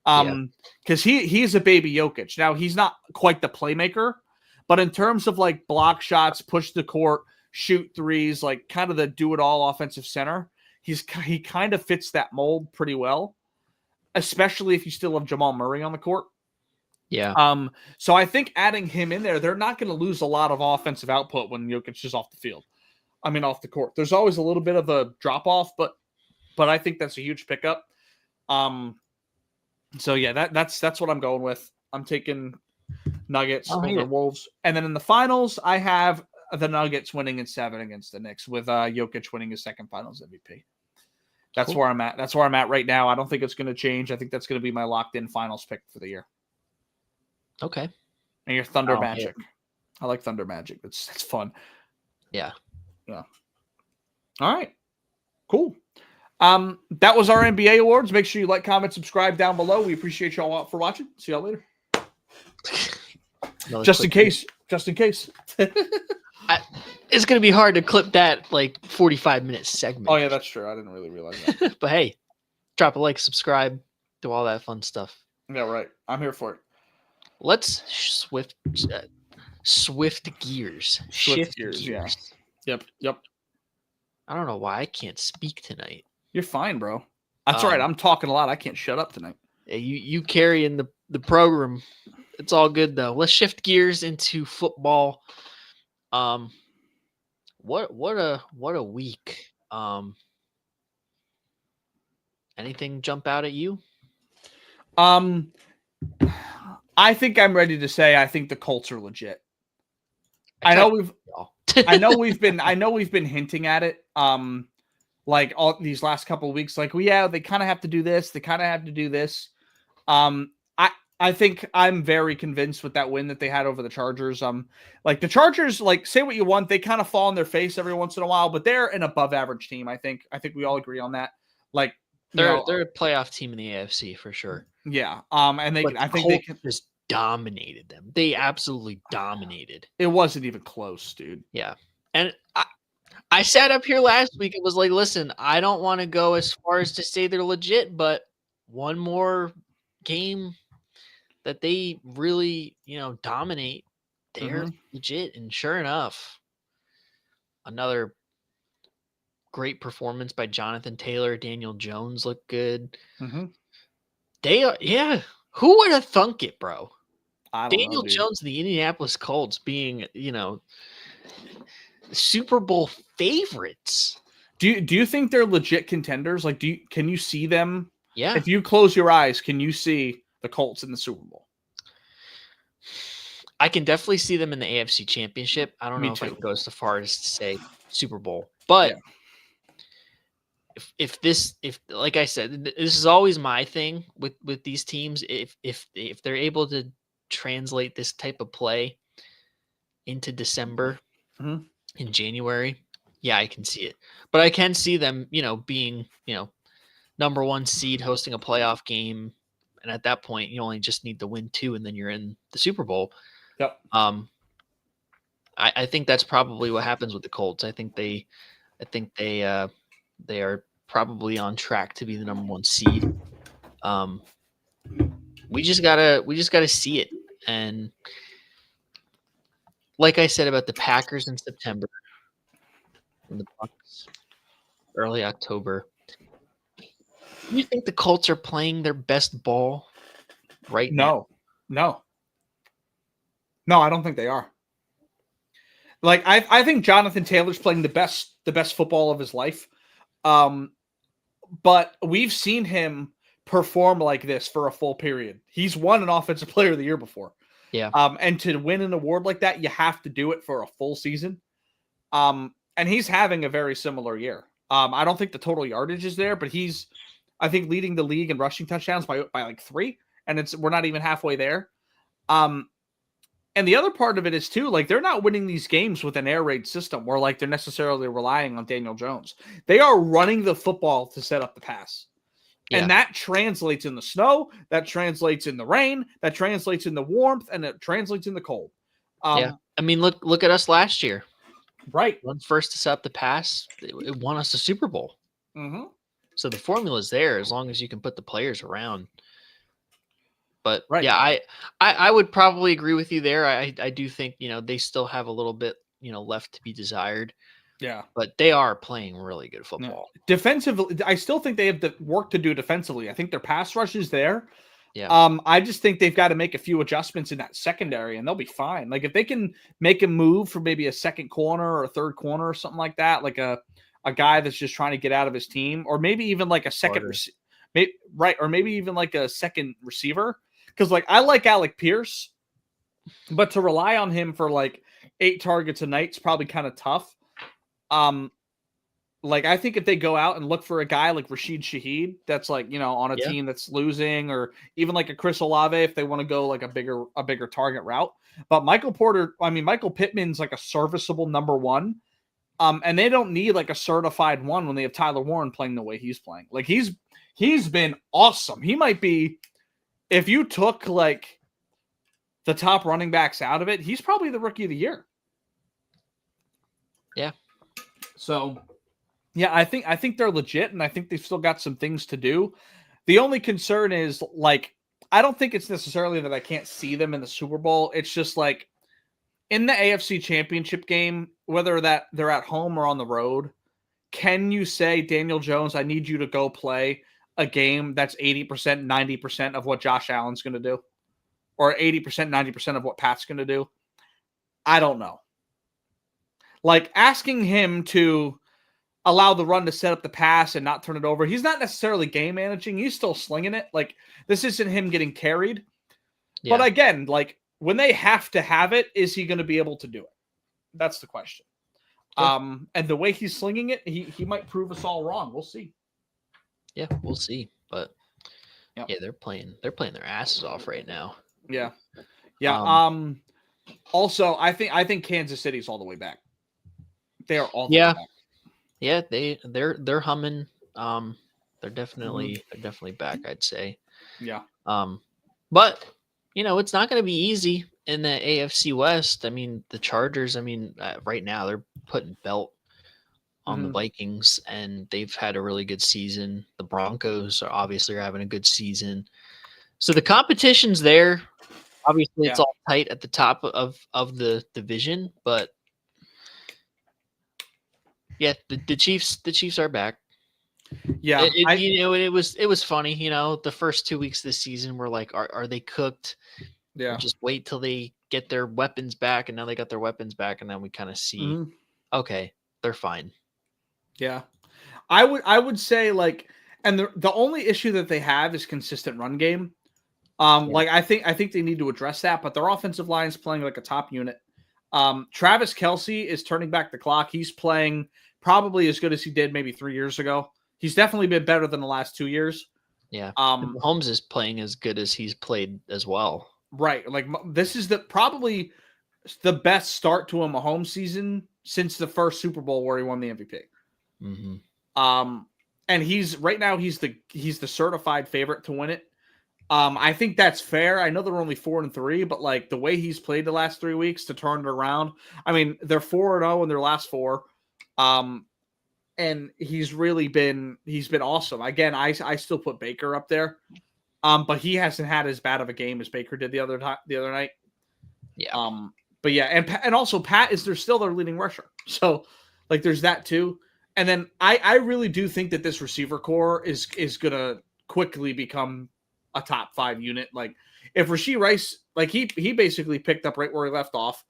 Because he's a baby Jokic. Now, he's not quite the playmaker, but in terms of block shots, push the court, shoot threes, kind of the do-it-all offensive center, he kind of fits that mold pretty well, especially if you still have Jamal Murray on the court. Yeah. So I think adding him in there, they're not going to lose a lot of offensive output when Jokic is off the field. I mean, off the court. There's always a little bit of a drop-off, but I think that's a huge pickup. So yeah, that's what I'm going with. I'm taking Nuggets over Wolves. And then in the finals, I have the Nuggets winning in 7 against the Knicks, with Jokic winning his second finals MVP. That's where I'm at. That's where I'm at right now. I don't think it's going to change. I think that's going to be my locked-in finals pick for the year. Okay. And your Thunder Magic. I like Thunder Magic. That's fun. Yeah. Yeah. All right. Cool. That was our NBA awards. Make sure you like, comment, subscribe down below. We appreciate y'all for watching. See y'all later. Just in case. It's going to be hard to clip that 45-minute segment. Oh, yeah, that's true. I didn't really realize that. But hey, drop a like, subscribe, do all that fun stuff. Yeah, right. I'm here for it. Let's Swift gears. Swift Shift gears, gears. yeah. Yep. I don't know why I can't speak tonight. You're fine, bro. That's all right. I'm talking a lot. I can't shut up tonight. You carrying the program. It's all good though. Let's shift gears into football. What a week. Anything jump out at you? I think I'm ready to say I think the Colts are legit. I know we've been hinting at it. Like all these last couple of weeks, like, well, yeah, they kind of have to do this. They kind of have to do this. I think I'm very convinced with that win that they had over the Chargers. Like the Chargers, like, say what you want, they kind of fall on their face every once in a while, but they're an above average team. I think we all agree on that. Like they're a playoff team in the AFC for sure. Yeah. And they just dominated them. They absolutely dominated. It wasn't even close, dude. Yeah. And I sat up here last week. It was like, listen, I don't want to go as far as to say they're legit, but one more game that they really, dominate, they're legit. And sure enough, another great performance by Jonathan Taylor. Daniel Jones looked good. They are, yeah. Who would have thunk it, bro? Daniel Jones and the Indianapolis Colts being, Super Bowl favorites. Do you think they're legit contenders? Like, can you see them? Yeah. If you close your eyes, can you see the Colts in the Super Bowl? I can definitely see them in the AFC Championship. I don't know if I can go as far as to say Super Bowl, but if like I said, this is always my thing with these teams. If they're able to translate this type of play into December in January, yeah, I can see it. But I can see them, being, number one seed hosting a playoff game. And at that point, you only just need to win 2 and then you're in the Super Bowl. Yep. I think that's probably what happens with the Colts. I think they are probably on track to be the number one seed. We just gotta see it. And like I said about the Packers in September and the Bucs early October, do you think the Colts are playing their best ball right now? No, I don't think they are. Like, I think Jonathan Taylor's playing the best football of his life. But we've seen him perform like this for a full period. He's won an Offensive Player of the Year before. Yeah. And to win an award like that, you have to do it for a full season. And he's having a very similar year. I don't think the total yardage is there, but he's, I think, leading the league in rushing touchdowns by like 3, and we're not even halfway there. And the other part of it is too, like, they're not winning these games with an air raid system where, like, they're necessarily relying on Daniel Jones. They are running the football to set up the pass. Yeah. And that translates in the snow, that translates in the rain, that translates in the warmth, and it translates in the cold. Yeah. I mean, look at us last year. Right. When first to set up the pass, it won us the Super Bowl. So the formula is there as long as you can put the players around. But yeah, I would probably agree with you there. I do think, they still have a little bit, left to be desired. Yeah. But they are playing really good football. Yeah. Defensively, I still think they have the work to do defensively. I think their pass rush is there. Yeah. I just think they've got to make a few adjustments in that secondary and they'll be fine. Like, if they can make a move for maybe a second corner or a third corner or something like that, like a guy that's just trying to get out of his team, or maybe even like a second or maybe even like a second receiver. Because, like, I like Alec Pierce, but to rely on him for like 8 targets a night is probably kind of tough. Like, I think if they go out and look for a guy like Rashid Shaheed, that's like, on a team that's losing, or even like a Chris Olave, if they want to go like a bigger target route. But Michael Pittman's like a serviceable number 1. And they don't need like a certified 1 when they have Tyler Warren playing the way he's playing. Like, he's been awesome. He might be, if you took like the top running backs out of it, he's probably the rookie of the year. Yeah. So, yeah, I think they're legit, and I think they've still got some things to do. The only concern is, like, I don't think it's necessarily that I can't see them in the Super Bowl. It's just like, in the AFC Championship game, whether that they're at home or on the road, can you say, Daniel Jones, I need you to go play a game that's 80%, 90% of what Josh Allen's going to do? Or 80%, 90% of what Pat's going to do? I don't know. Like, asking him to allow the run to set up the pass and not turn it over, he's not necessarily game managing. He's still slinging it. Like, this isn't him getting carried. Yeah. But again, like, when they have to have it, is he going to be able to do it? That's the question. Yeah. And the way he's slinging it, he might prove us all wrong. We'll see. Yeah, we'll see. But yeah, they're playing their asses off right now. Yeah. Yeah. Also, I think Kansas City's all the way back. They are all the way back. Yeah, they're humming. They're definitely back, I'd say. Yeah. But it's not going to be easy in the AFC West. I mean, the Chargers, right now they're putting belt on the Vikings, and they've had a really good season. The Broncos are obviously having a good season. So the competition's there. Obviously, it's all tight at the top of the division, but yeah, the Chiefs are back. Yeah, it was funny. The first 2 weeks this season were like, are they cooked? Yeah, or just wait till they get their weapons back, and now they got their weapons back, and then we kind of see, okay, they're fine. Yeah, I would say, like, and the only issue that they have is consistent run game. Like, I think they need to address that, but their offensive line is playing like a top unit. Travis Kelce is turning back the clock. He's playing probably as good as he did maybe 3 years ago. He's definitely been better than the last 2 years. Yeah. Mahomes is playing as good as he's played as well. Right. Like, this is probably the best start to a Mahomes season since the first Super Bowl where he won the MVP. Mm-hmm. And he's the certified favorite to win it. I think that's fair. I know they're only 4-3, but like the way he's played the last 3 weeks to turn it around. I mean, they're 4-0 in their last 4. And he's been awesome. Again, I still put Baker up there. But he hasn't had as bad of a game as Baker did the other night. Yeah. But yeah, and also Pat is still their leading rusher. So like there's that too. And then I really do think that this receiver core is gonna quickly become a top 5 unit. Like if Rashee Rice, like he basically picked up right where he left off.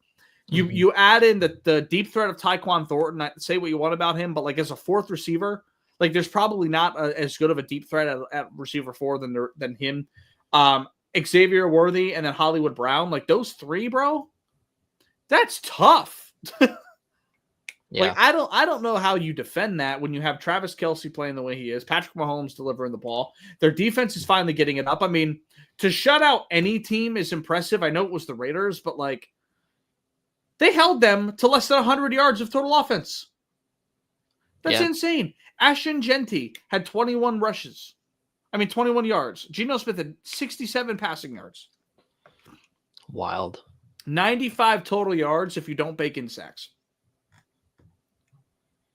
You add in the deep threat of Tyquan Thornton. Say what you want about him, but like as a 4th receiver, like there's probably not as good of a deep threat at receiver 4 than him. Xavier Worthy and then Hollywood Brown, like those 3, bro. That's tough. Yeah. Like I don't know how you defend that when you have Travis Kelce playing the way he is, Patrick Mahomes delivering the ball. Their defense is finally getting it up. I mean, to shut out any team is impressive. I know it was the Raiders, but like they held them to less than 100 yards of total offense. That's insane. Ashton Genty had 21 yards. Geno Smith had 67 passing yards. Wild. 95 total yards if you don't bake in sacks.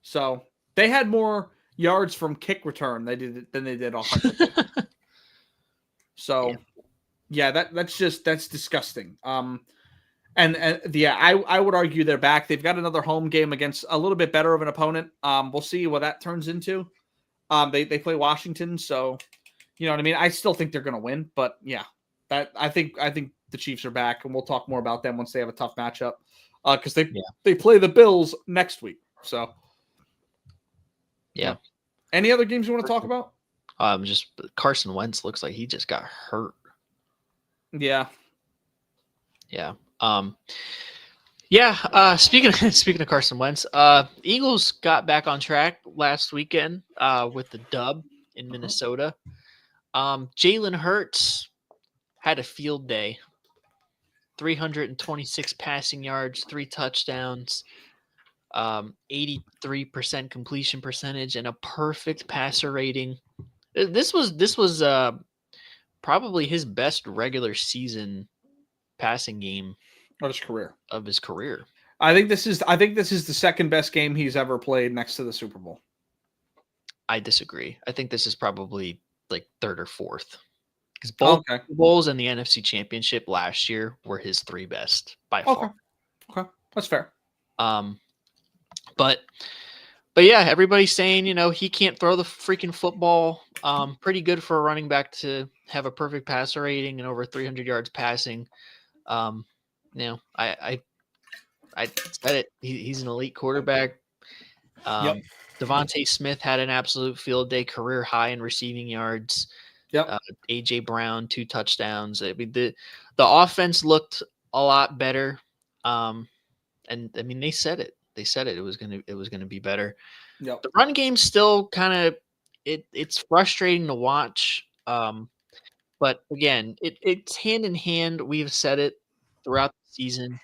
So they had more yards from kick return than they did offensively. So yeah, that's disgusting. And yeah, I would argue they're back. They've got another home game against a little bit better of an opponent. We'll see what that turns into. They play Washington, so you know what I mean. I still think they're going to win, but yeah, I think the Chiefs are back, and we'll talk more about them once they have a tough matchup. Because they play the Bills next week. So yeah. Any other games you want to talk about? Just Carson Wentz looks like he just got hurt. Yeah. Yeah. Speaking of Carson Wentz, Eagles got back on track last weekend with the dub in Minnesota. Jalen Hurts had a field day. 326 passing yards, 3 touchdowns, 83% completion percentage, and a perfect passer rating. This was probably his best regular season passing game of his career. I think this is the second best game he's ever played next to the Super Bowl. I disagree. I think this is probably like 3rd or 4th. Because both Super Bowls and the NFC Championship last year were his 3 best by far. Okay, that's fair. But yeah, everybody's saying, he can't throw the freaking football. Pretty good for a running back to have a perfect passer rating and over 300 yards passing. I said it. He's an elite quarterback. Yep. Devontae Smith had an absolute field day, career high in receiving yards. Yep. AJ Brown, 2 touchdowns. I mean, the offense looked a lot better. And I mean, they said it. They said it was gonna be better. Yep. The run game still kind of it's frustrating to watch. But again, it's hand in hand. We've said it throughout the season.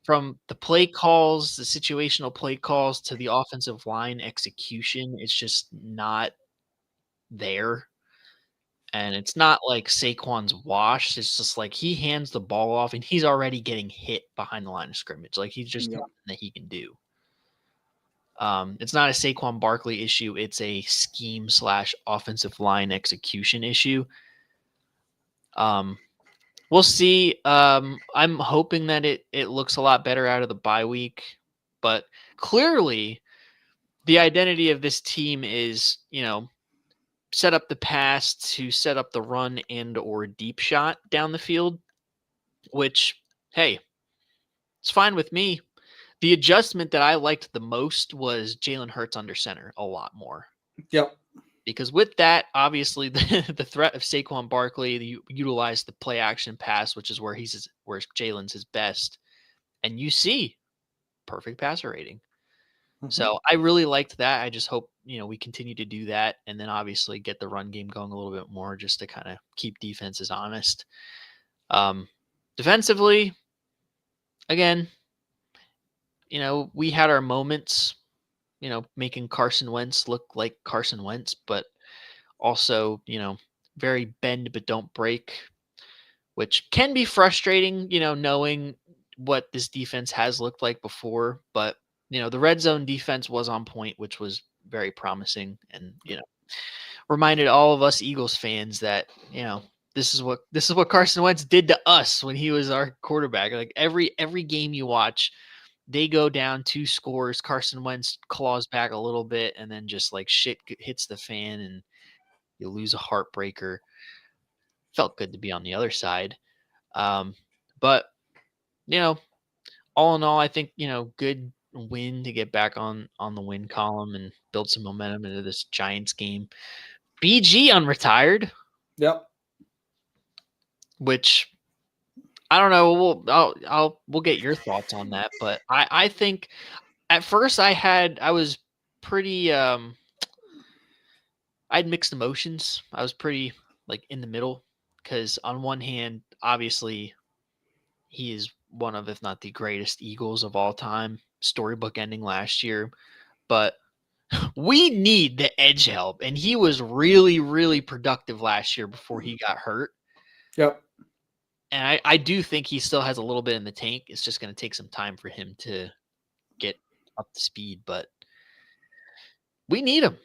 From the play calls, the situational play calls to the offensive line execution, it's just not there. And it's not like Saquon's washed. It's just like he hands the ball off and he's already getting hit behind the line of scrimmage. Like he's just nothing that he can do. It's not a Saquon Barkley issue. It's a scheme / offensive line execution issue. We'll see. I'm hoping that it looks a lot better out of the bye week, but clearly the identity of this team is, set up the pass to set up the run and or deep shot down the field, which, hey, it's fine with me. The adjustment that I liked the most was Jalen Hurts under center a lot more. Yep. Because with that, obviously, the threat of Saquon Barkley, you utilize the play action pass, which is where Jalen's his best, and you see perfect passer rating. Mm-hmm. So I really liked that. I just hope we continue to do that, and then obviously get the run game going a little bit more, just to kind of keep defenses honest. Defensively, again, we had our moments. Making Carson Wentz look like Carson Wentz, but also, very bend but don't break, which can be frustrating, knowing what this defense has looked like before. But, the red zone defense was on point, which was very promising, and, reminded all of us Eagles fans that, this is what Carson Wentz did to us when he was our quarterback. Like every game you watch, they go down 2 scores. Carson Wentz claws back a little bit, and then just like shit hits the fan, and you lose a heartbreaker. Felt good to be on the other side. But, all in all, I think, good win to get back on the win column and build some momentum into this Giants game. BG unretired. Yep. Which, I don't know. We'll get your thoughts on that, but I think at first I was pretty I had mixed emotions. I was pretty like in the middle, because on one hand, obviously he is one of, if not the greatest Eagles of all time, storybook ending last year, but we need the edge help, and he was really, really productive last year before he got hurt. Yep. And I do think he still has a little bit in the tank. It's just going to take some time for him to get up to speed, but we need him.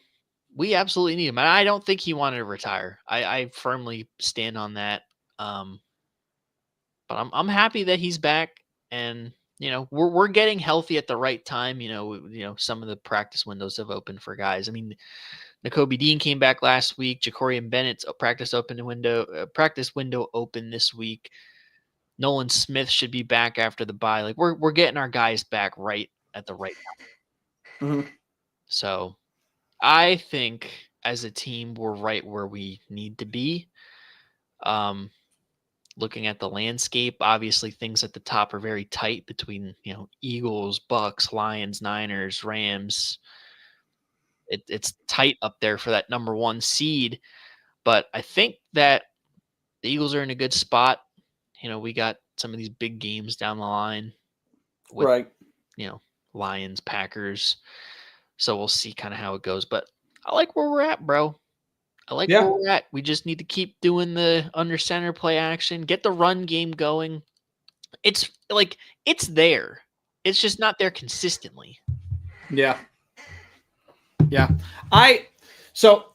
We absolutely need him. And I don't think he wanted to retire. I firmly stand on that. But I'm happy that he's back, and we're getting healthy at the right time. Some of the practice windows have opened for guys. I mean, Nakobe Dean came back last week. Ja'Cory Bennett's practice window open this week. Nolan Smith should be back after the bye. Like we're getting our guys back right at the right time. Mm-hmm. So I think as a team, we're right where we need to be. Looking at the landscape, obviously things at the top are very tight between, Eagles, Bucks, Lions, Niners, Rams. It's tight up there for that number 1 seed, but I think that the Eagles are in a good spot. We got some of these big games down the line with, right. Lions, Packers. So we'll see kind of how it goes, but I like where we're at, bro. I like where we're at. We just need to keep doing the under center play action, get the run game going. It's there. It's just not there consistently. Yeah. Yeah. I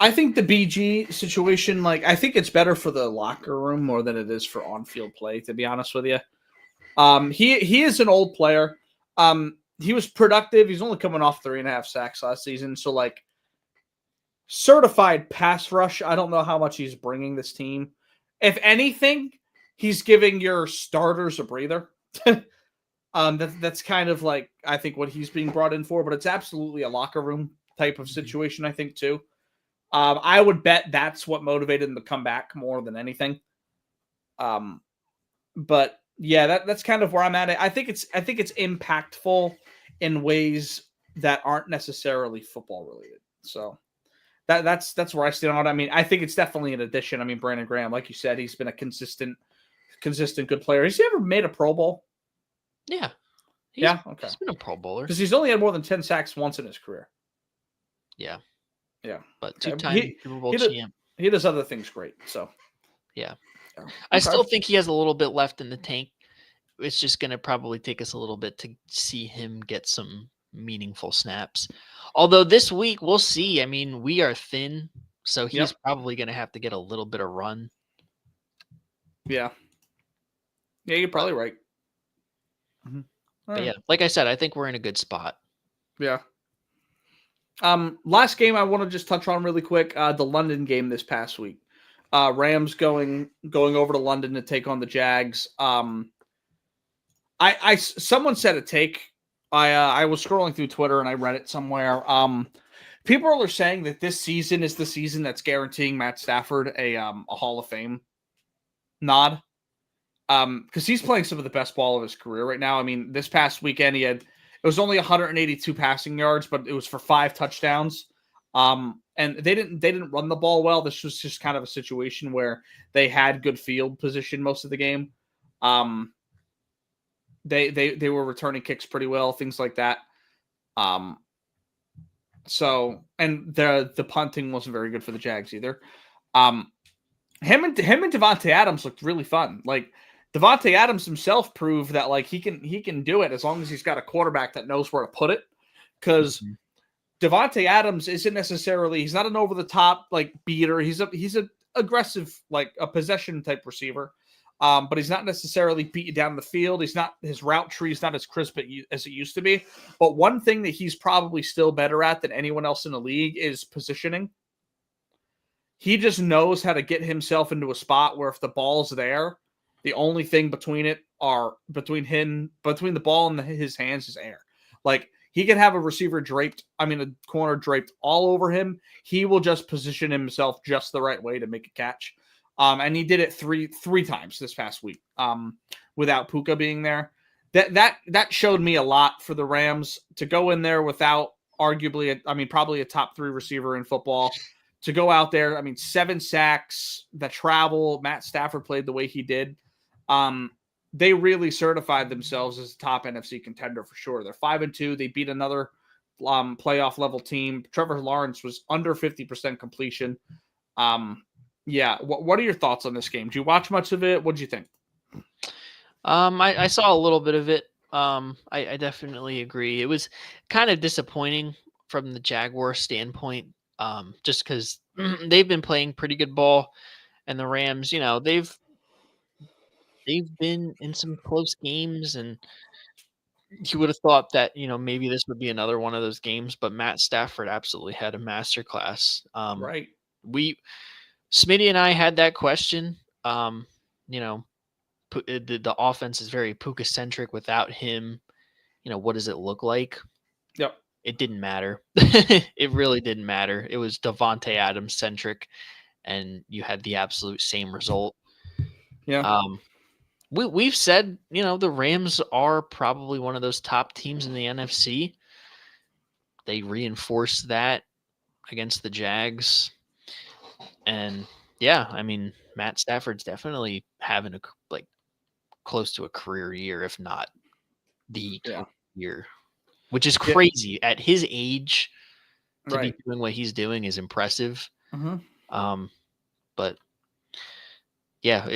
think the BG situation, I think it's better for the locker room more than it is for on-field play, to be honest with you. He is an old player. He was productive. He's only coming off 3.5 sacks last season. So like certified pass rush. I don't know how much he's bringing this team. If anything, he's giving your starters a breather. That's kind of like, I think, what he's being brought in for, but it's absolutely a locker room type of situation, I think, too. I would bet that's what motivated him to come back more than anything. But yeah, that's kind of where I'm at. I think it's impactful in ways that aren't necessarily football related. So that's where I stand on it. I mean, I think it's definitely an addition. I mean, Brandon Graham, like you said, he's been a consistent good player. Has he ever made a Pro Bowl? Yeah. Okay. He's been a Pro Bowler. Because he's only had more than 10 sacks once in his career. Yeah. Yeah. But two-time Super Bowl champ. He does other things great. So, yeah. Okay. I still think he has a little bit left in the tank. It's just going to probably take us a little bit to see him get some meaningful snaps. Although this week, we'll see. I mean, we are thin, so he's probably going to have to get a little bit of run. Yeah. Yeah, you're probably right. Mm-hmm. But yeah, like I said, I think we're in a good spot. Yeah. Last game I want to just touch on really quick, the London game this past week. Rams going over to London to take on the Jags. Someone said a take. I was scrolling through Twitter and I read it somewhere. People are saying that this season is the season that's guaranteeing Matt Stafford a Hall of Fame nod. Because he's playing some of the best ball of his career right now. I mean, this past weekend it was only 182 passing yards, but it was for 5 touchdowns. And they didn't run the ball well. This was just kind of a situation where they had good field position most of the game. They were returning kicks pretty well, things like that. So, and the punting wasn't very good for the Jags either. Him and Devontae Adams looked really fun. Like, Devontae Adams himself proved that like he can do it as long as he's got a quarterback that knows where to put it. Because Devontae Adams isn't necessarily, he's not an over the top like beater. He's a aggressive, like a possession type receiver. But he's not necessarily beating down the field. His route tree is not as crisp as it used to be. But one thing that he's probably still better at than anyone else in the league is positioning. He just knows how to get himself into a spot where if the ball's there, the only thing between the ball and his hands is air. Like, he can have a corner draped all over him. He will just position himself just the right way to make a catch. And he did it three times this past week without Puka being there. That showed me a lot for the Rams to go in there without arguably, probably a top 3 receiver in football. To go out there, 7 sacks, the travel, Matt Stafford played the way he did. They really certified themselves as a top NFC contender for sure. They're 5-2. They beat another playoff level team. Trevor Lawrence was under 50% completion. Yeah. What are your thoughts on this game? Did you watch much of it? What did you think? I saw a little bit of it. I definitely agree. It was kind of disappointing from the Jaguar standpoint, just because they've been playing pretty good ball, and the Rams, they've been in some close games, and you would have thought that maybe this would be another one of those games, but Matt Stafford absolutely had a masterclass. Right. Smitty and I had that question. The offense is very Puka-centric. Without him, what does it look like? Yep. It didn't matter. It really didn't matter. It was Devontae Adams-centric, and you had the absolute same result. Yeah. We've said, the Rams are probably one of those top teams in the NFC. They reinforced that against the Jags. And yeah, Matt Stafford's definitely having close to a career year, if not the year, which is crazy at his age. To be doing what he's doing is impressive. Mm-hmm. But yeah,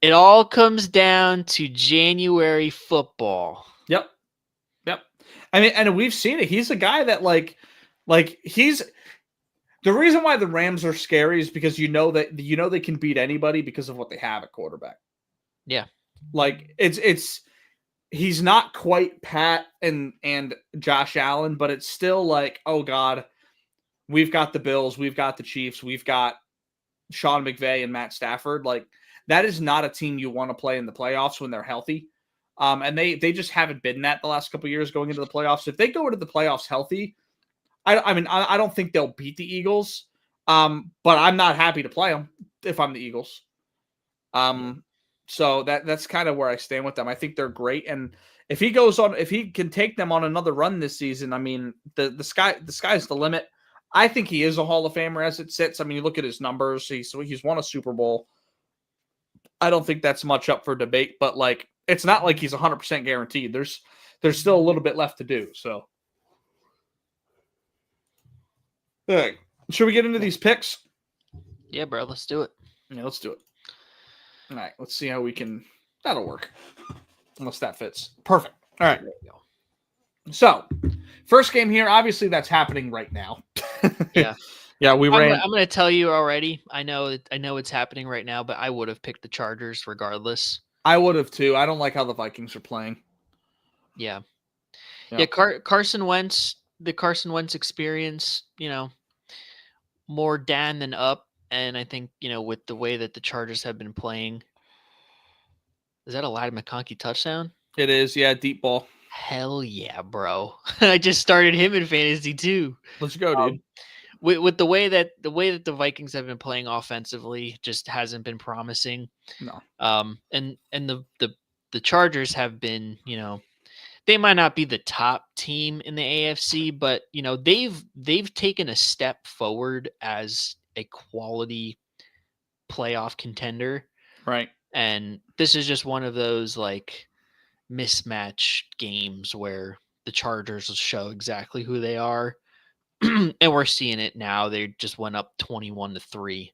it all comes down to January football. Yep. And we've seen it. He's a guy that like he's. The reason why the Rams are scary is because they can beat anybody because of what they have at quarterback. Yeah. Like it's he's not quite Pat and Josh Allen, but it's still like, oh God, we've got the Bills, we've got the Chiefs, we've got Sean McVay and Matt Stafford. Like, that is not a team you want to play in the playoffs when they're healthy. And they just haven't been that the last couple of years going into the playoffs. If they go into the playoffs healthy, I don't think they'll beat the Eagles. But I'm not happy to play them if I'm the Eagles. So that's kind of where I stand with them. I think they're great. And if he can take them on another run this season, I mean, the sky's the limit. I think he is a Hall of Famer as it sits. I mean, you look at his numbers. He's won a Super Bowl. I don't think that's much up for debate, but like, it's not like he's 100% guaranteed. There's still a little bit left to do. So, all right. Should we get into these picks? Yeah, bro. Let's do it. Yeah, let's do it. All right. Let's see how we can. That'll work. Unless that fits. Perfect. All right. There we go. So, first game here. Obviously, that's happening right now. Yeah. Yeah, we ran. I'm going to tell you already. I know it's happening right now, but I would have picked the Chargers regardless. I would have too. I don't like how the Vikings are playing. Yeah. Yeah. Carson Wentz, the Carson Wentz experience, more down than up. And I think, with the way that the Chargers have been playing, is that a Ladd McConkey touchdown? It is. Yeah, deep ball. Hell yeah, bro. I just started him in fantasy too. Let's go, dude. With the way that the Vikings have been playing offensively just hasn't been promising. No. And the Chargers have been, they might not be the top team in the AFC, but they've taken a step forward as a quality playoff contender. Right. And this is just one of those like mismatch games where the Chargers will show exactly who they are. And we're seeing it now. They just went up 21-3.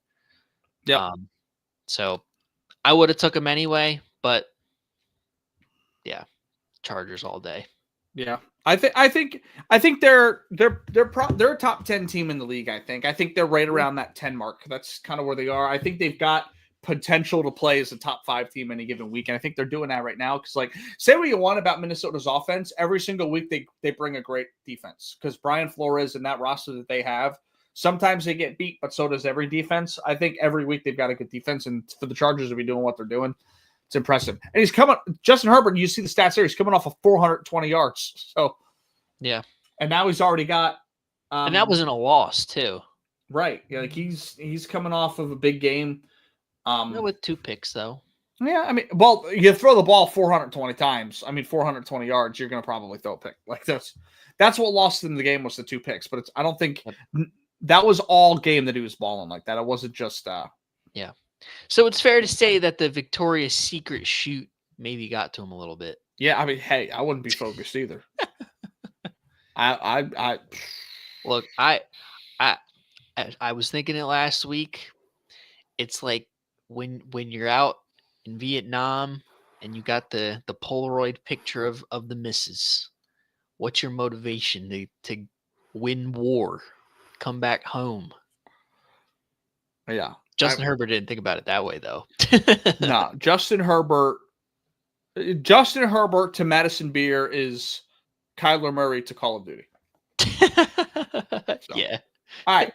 Yeah. So I would have took them anyway, but yeah, Chargers all day. Yeah. I think they're a top 10 team in the league. I think they're right around that 10 mark. That's kind of where they are. I think they've got potential to play as a top 5 team any given week. And I think they're doing that right now. Cause like, say what you want about Minnesota's offense. Every single week they bring a great defense because Brian Flores and that roster that they have, sometimes they get beat, but so does every defense. I think every week they've got a good defense, and for the Chargers to be doing what they're doing, it's impressive. And he's coming, Justin Herbert, you see the stats there, he's coming off of 420 yards. So yeah. And now he's already got, and that wasn't a loss too. Right. Yeah. Like he's coming off of a big game. With 2 picks though. Yeah, I mean, well, you throw the ball 420 times. I mean, 420 yards, you're going to probably throw a pick. Like that's what lost in the game was the 2 picks. But I don't think that was all game that he was balling like that. It wasn't just. Yeah. So it's fair to say that the Victoria's Secret shoot maybe got to him a little bit. Yeah, I mean, hey, I wouldn't be focused either. I look, I was thinking it last week. It's like when you're out in Vietnam and you got the Polaroid picture of the missus. What's your motivation to win war, come back home? Yeah. Justin Herbert didn't think about it that way though. No, Justin Herbert to Madison Beer is Kyler Murray to Call of Duty. So. Yeah. All right.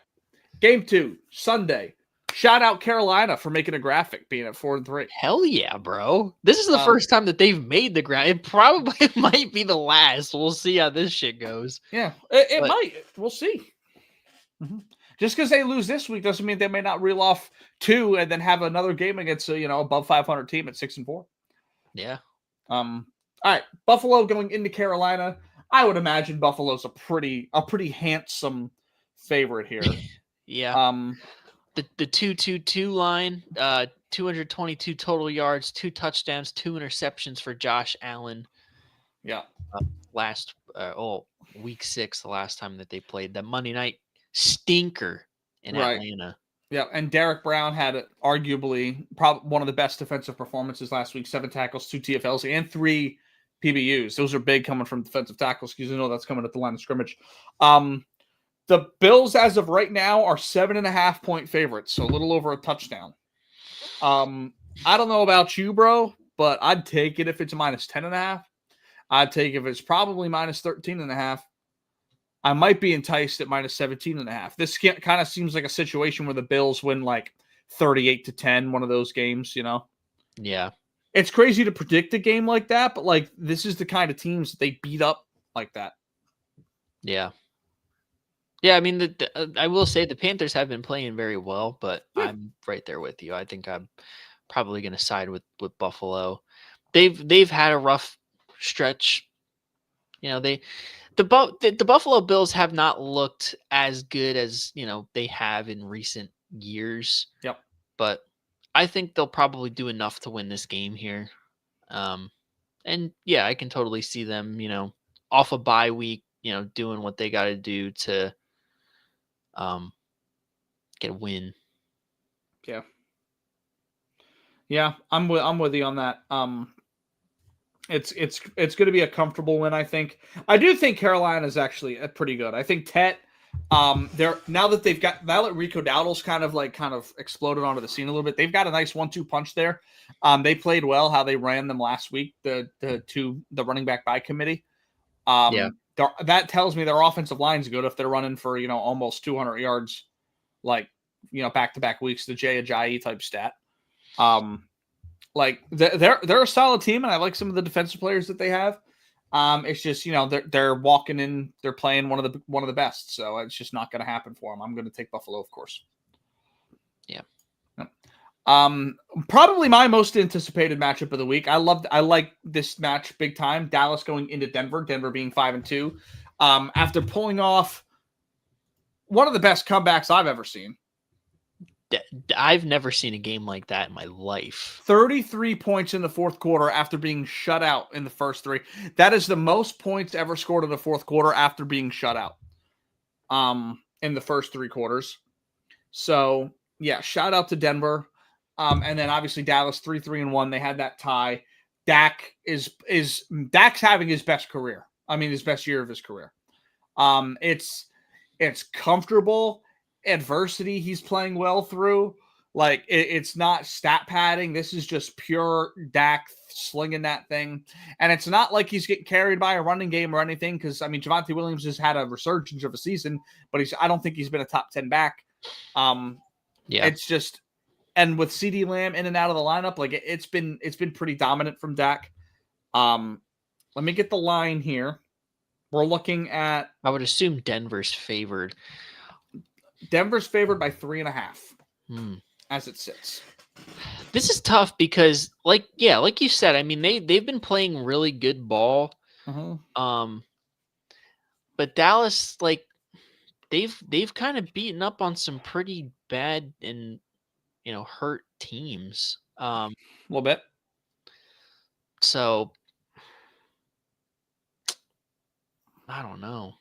Game 2, Sunday. Shout out Carolina for making a graphic, being at 4-3. Hell yeah, bro. This is the first time that they've made the graphic. It probably might be the last. We'll see how this shit goes. Yeah, it might. We'll see. Mm-hmm. Just because they lose this week doesn't mean they may not reel off 2 and then have another game against a above 500 team at 6-4. Yeah. All right, Buffalo going into Carolina. I would imagine Buffalo's a pretty handsome favorite here. Yeah. The 2-2-2 line, 222 total yards, 2 touchdowns, 2 interceptions for Josh Allen. Yeah. Week 6, the last time that they played the Monday night stinker in Atlanta. Yeah, and Derek Brown had arguably probably one of the best defensive performances last week. 7 tackles, 2 TFLs, and 3 PBUs. Those are big coming from defensive tackles because that's coming at the line of scrimmage. The Bills, as of right now, are 7.5-point favorites, so a little over a touchdown. I don't know about you, bro, but I'd take it if it's -10.5. I'd take if it's probably minus 13.5. I might be enticed at minus 17.5. This kind of seems like a situation where the Bills win like 38-10, one of those games, you know? Yeah. It's crazy to predict a game like that, but like this is the kind of teams that they beat up like that. Yeah. Yeah, I mean, I will say the Panthers have been playing very well, but I'm right there with you. I think I'm probably going to side with Buffalo. They've had a rough stretch. You know, the Buffalo Bills have not looked as good as, you know, they have in recent years. Yep. But I think they'll probably do enough to win this game here. And yeah, I can totally see them, you know, off a bye week, you know, doing what they got to do to get a win. Yeah. Yeah, I'm with you on that. It's going to be a comfortable win, I think. I do think Carolina is actually pretty good. I think Tet, they're now that Rico Dowdle's kind of exploded onto the scene a little bit. They've got a nice 1-2 punch there. They played well how they ran them last week. The running back by committee. That tells me their offensive line's good if they're running for, you know, almost 200 yards, like, you know, back-to-back weeks, the Jay Ajayi type stat. Like they're a solid team, and I like some of the defensive players that they have. It's just, you know, they're walking in, they're playing one of the best, so it's just not going to happen for them. I'm going to take Buffalo, of course. Yeah. Probably my most anticipated matchup of the week. I like this match big time. Dallas going into Denver. Denver being 5-2, after pulling off one of the best comebacks I've ever seen. I've never seen a game like that in my life. 33 points in the fourth quarter after being shut out in the first three. That is the most points ever scored in the fourth quarter after being shut out in the first three quarters. So, yeah, shout out to Denver. And then obviously Dallas 3-1. They had that tie. Dak's having his best career. I mean, his best year of his career. It's comfortable adversity he's playing well through. Like, it's not stat padding. This is just pure Dak slinging that thing. And it's not like he's getting carried by a running game or anything, because, I mean, Javonte Williams has had a resurgence of a season, but I don't think he's been a top 10 back. It's just, and with CeeDee Lamb in and out of the lineup, like, it's been pretty dominant from Dak. Let me get the line here. We're looking at, I would assume Denver's favored. Denver's favored by 3.5 as it sits. This is tough because, like you said, I mean, they've been playing really good ball. But Dallas, like, they've kind of beaten up on some pretty bad and, you know, hurt teams. A little bit. So I don't know.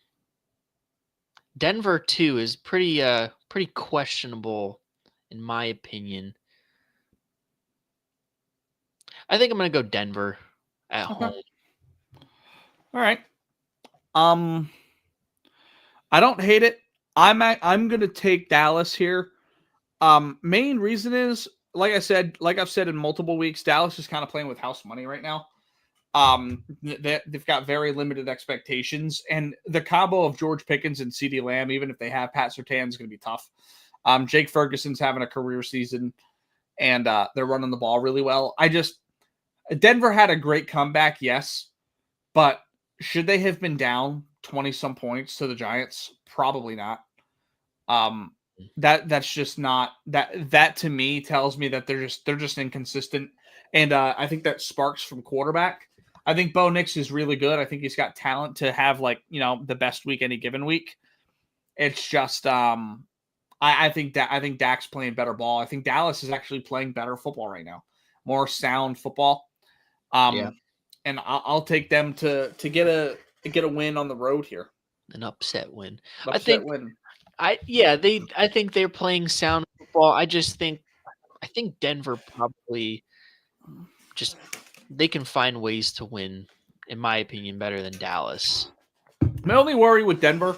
Denver too is pretty questionable in my opinion. I think I'm gonna go Denver at home. All right. I don't hate it. I'm gonna take Dallas here. Main reason is, like I've said in multiple weeks, Dallas is kind of playing with house money right now. They've got very limited expectations, and the combo of George Pickens and CeeDee Lamb, even if they have Pat Surtain, is going to be tough. Jake Ferguson's having a career season, and they're running the ball really well. Denver had a great comeback, yes, but should they have been down 20-some points to the Giants? Probably not. That's just not that to me tells me that they're just inconsistent, and I think that sparks from quarterback. I think Bo Nix is really good. I think he's got talent to have, like, you know, the best week any given week. It's just I think Dak's playing better ball. I think Dallas is actually playing better football right now, more sound football. And I'll take them to get a win on the road here. An upset win. I think they're playing sound football. I think Denver probably just, they can find ways to win, in my opinion, better than Dallas. My only worry with Denver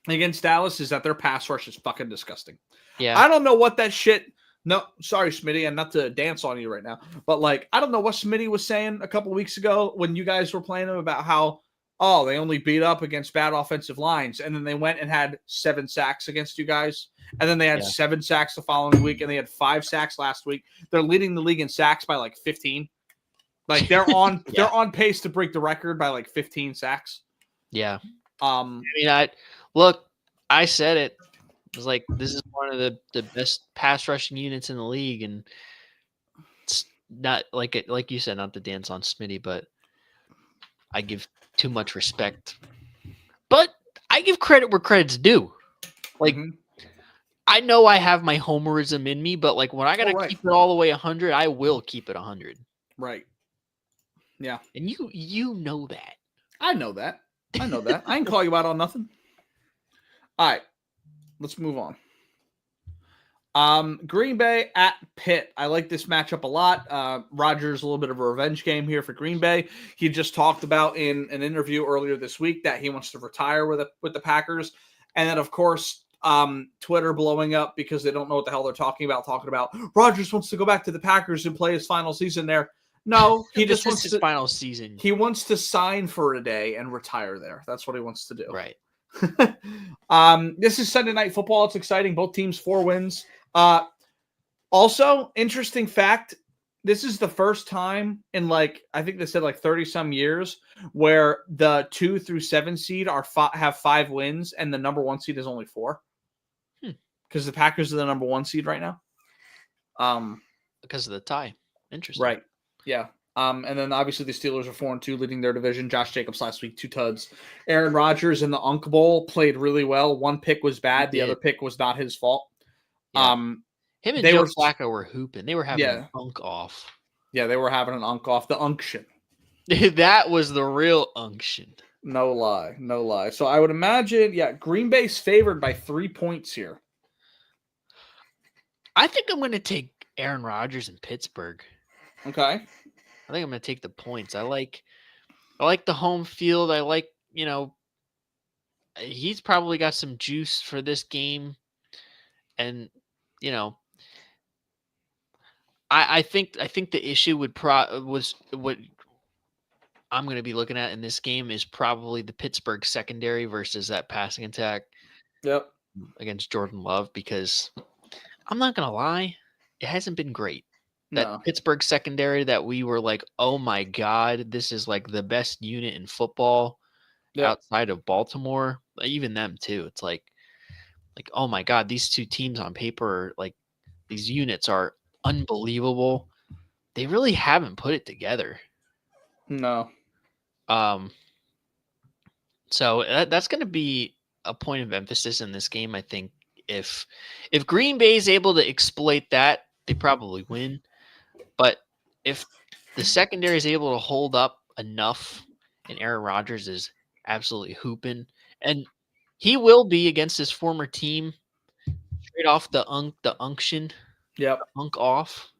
against Dallas is that their pass rush is fucking disgusting. Yeah. I don't know what that shit No, sorry, Smitty, and not to dance on you right now, but like I don't know what Smitty was saying a couple weeks ago when you guys were playing him about how they only beat up against bad offensive lines, and then they went and had 7 sacks against you guys, and then they had 7 sacks the following week, and they had 5 sacks last week. They're leading the league in sacks by like 15. Like they're on they're on pace to break the record by like 15 sacks. Yeah. I mean, I said it. It was like, this is one of the best pass rushing units in the league, and it's not like you said, not to dance on Smitty, but I give too much respect. But I give credit where credit's due. Like, I know I have my homerism in me, but like when I gotta keep it all the way 100, I will keep it 100. Right. Yeah. And you know that. I know that. I ain't call you out on nothing. All right. Let's move on. Green Bay at Pitt. I like this matchup a lot. Rodgers, a little bit of a revenge game here for Green Bay. He just talked about in an interview earlier this week that he wants to retire with the Packers. And then, of course, Twitter blowing up because they don't know what the hell they're talking about Rodgers wants to go back to the Packers and play his final season there. No, he just wants his final season. He wants to sign for a day and retire there. That's what he wants to do. Right. This is Sunday Night Football. It's exciting. Both teams 4 wins. Also, interesting fact, this is the first time in I think they said 30 some years where the 2 through 7 seed have 5 wins and the number 1 seed is only 4. Because the Packers are the number 1 seed right now. Because of the tie. Interesting. Right. Yeah. And then obviously the Steelers are 4-2, leading their division. Josh Jacobs last week, 2 tuds. Aaron Rodgers in the Unk Bowl played really well. 1 pick was bad. The other pick was not his fault. Yeah. Him and Joe Flacco were hooping. They were having an unk off. Yeah, they were having an unk off. The unction. That was the real unction. No lie. So I would imagine, Green Bay's favored by 3 points here. I think I'm going to take Aaron Rodgers in Pittsburgh. Okay. I think I'm going to take the points. I like the home field. I like, he's probably got some juice for this game. And, I think the issue was what I'm going to be looking at in this game is probably the Pittsburgh secondary versus that passing attack. Yep. Against Jordan Love, because I'm not going to lie, it hasn't been great. That Pittsburgh secondary that we were like, oh my God, this is like the best unit in football outside of Baltimore. Even them too. It's like, oh my God, these 2 teams on paper, these units are unbelievable. They really haven't put it together. No. So that's going to be a point of emphasis in this game. I think if Green Bay is able to exploit that, they probably win. But if the secondary is able to hold up enough and Aaron Rodgers is absolutely hooping, and he will be against his former team straight off the unction. Yep. Unk off.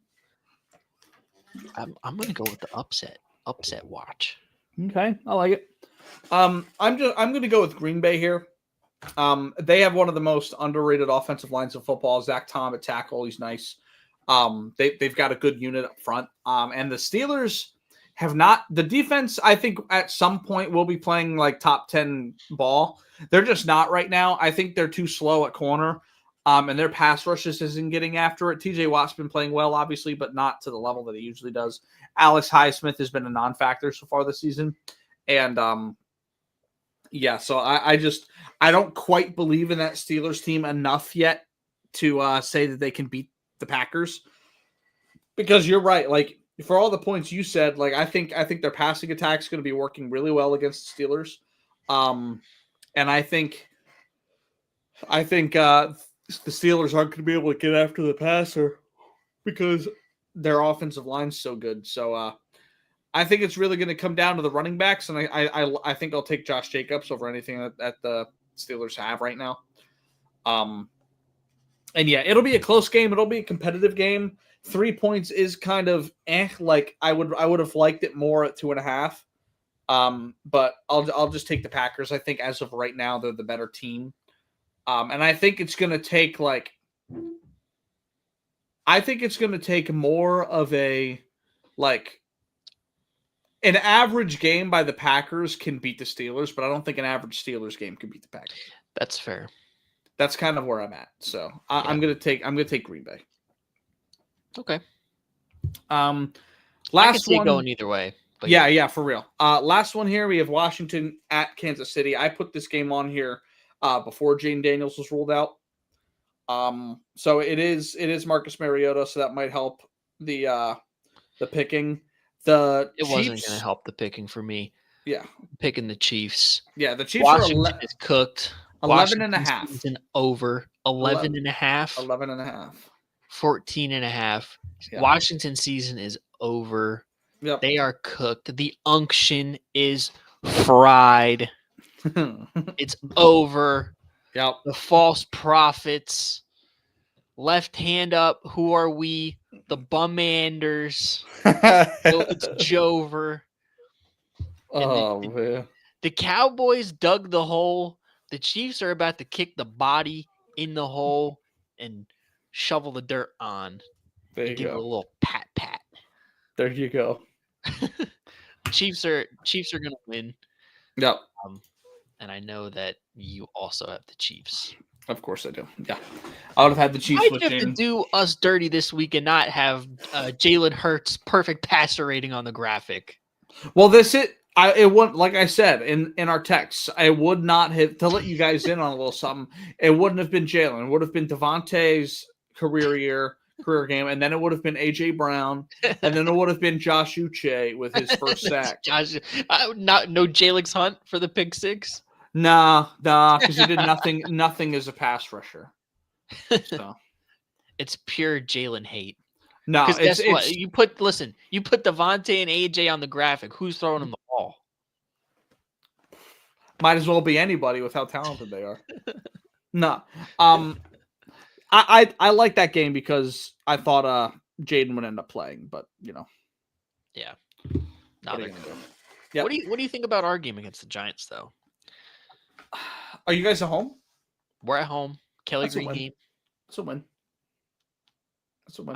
I'm going to go with the upset watch. Okay. I like it. I'm going to go with Green Bay here. They have one of the most underrated offensive lines of football. Zach Tom at tackle. He's nice. They've got a good unit up front. And the Steelers have not. The defense, I think, at some point will be playing top 10 ball. They're just not right now. I think they're too slow at corner. And their pass rushes isn't getting after it. TJ Watt's been playing well, obviously, but not to the level that he usually does. Alex Highsmith has been a non-factor so far this season. And so I don't quite believe in that Steelers team enough yet to say that they can beat the Packers, because you're right. For all the points you said, I think their passing attack is going to be working really well against the Steelers. And I think the Steelers aren't going to be able to get after the passer because their offensive line's so good. So I think it's really going to come down to the running backs, and I think I'll take Josh Jacobs over anything that the Steelers have right now. And it'll be a close game. It'll be a competitive game. 3 points is kind of I would have liked it more at 2.5. But I'll just take the Packers. I think as of right now, they're the better team. And I think it's going to take I think it's going to take more of a like an average game by the Packers can beat the Steelers, but I don't think an average Steelers game can beat the Packers. That's fair. That's kind of where I'm at. So I'm gonna take Green Bay. Okay. Last I can see one it going either way. But yeah, for real. Last one here, we have Washington at Kansas City. I put this game on here before Jaden Daniels was ruled out. So it is Marcus Mariota, so that might help the picking. It Chiefs, wasn't going to help the picking for me. Yeah, picking the Chiefs. Yeah, the Chiefs Washington is cooked. 11 and a half. Season over 11 and a half. 11 and a half. 14 and a half. Yeah. Washington season is over. Yep. They are cooked. The unction is fried. It's over. Yep. The false prophets. Left hand up. Who are we? The Bumanders. It's Jover. Man. The Cowboys dug the hole. The Chiefs are about to kick the body in the hole and shovel the dirt on. There you give go. it a little pat. There you go. Chiefs are gonna win. Yep. And I know that you also have the Chiefs. Of course I do. Yeah. I would have had the Chiefs Why'd with you have to do us dirty this week and not have Jalen Hurts' perfect passer rating on the graphic? Well, it wouldn't, like I said in our texts, I would not have, to let you guys in on a little something, it wouldn't have been Jalen. It would have been Devontae's career game, and then it would have been A.J. Brown, and then it would have been Josh Uche with his first sack. No Jalen Hunt for the pick six? Nah, because he did nothing as a pass rusher. So. It's pure Jalen hate. No, guess what? You put Devontae and AJ on the graphic. Who's throwing them the ball? Might as well be anybody with how talented they are. No. I like that game because I thought Jaden would end up playing, but Yeah. What What do you think about our game against the Giants though? Are you guys at home? We're at home. Kelly That's a Green win. game. That's a win.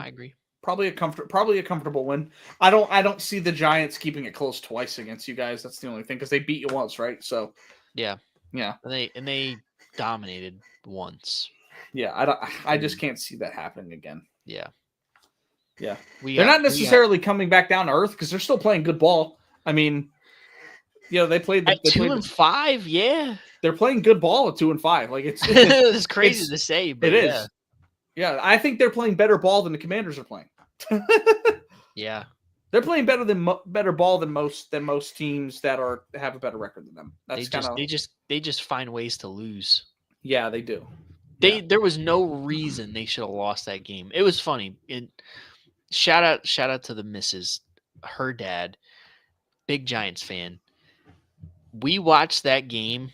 I agree. Probably a comfortable win. I don't see the Giants keeping it close twice against you guys. That's the only thing, because they beat you once, right? So yeah. And they dominated once. Yeah, I just can't see that happening again. Yeah. Yeah. They're not necessarily coming back down to earth because they're still playing good ball. I mean, they played at 2-5. Yeah, they're playing good ball at 2-5. Like it's crazy to say, but it is. Yeah, I think they're playing better ball than the Commanders are playing. Yeah, they're playing better ball than most teams that have a better record than them. They just find ways to lose. Yeah, they do. There was no reason they should have lost that game. It was funny. And shout out to the missus, her dad, big Giants fan. We watched that game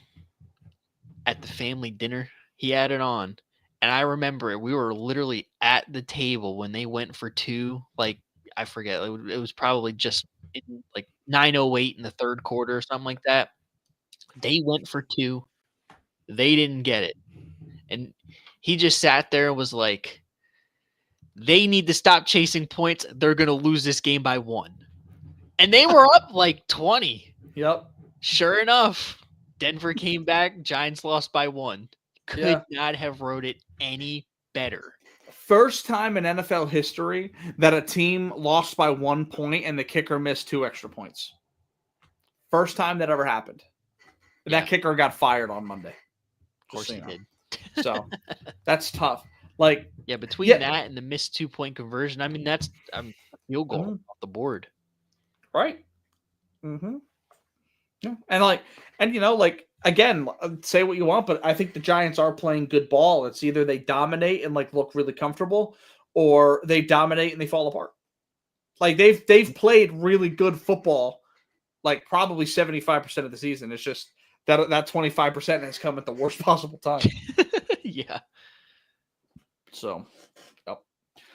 at the family dinner. He had it on. And I remember it. We were literally at the table when they went for two. Like, I forget. It was probably just like 9:08 in the third quarter or something like that. They went for two. They didn't get it. And he just sat there and was like, they need to stop chasing points. They're going to lose this game by 1. And they were up like 20. Yep. Sure enough, Denver came back. Giants lost by 1. Could not have wrote it any better. First time in NFL history that a team lost by 1 point and the kicker missed 2 extra points. First time that ever happened. That kicker got fired on Monday. Of course he did. So that's tough. Like, between that and the missed 2-point conversion, I mean, that's a field goal off the board. Right. Mm-hmm. Yeah. And again, say what you want, but I think the Giants are playing good ball. It's either they dominate and look really comfortable, or they dominate and they fall apart. Like they've played really good football, like probably 75% of the season. It's just that 25% has come at the worst possible time. Yeah. So, yep.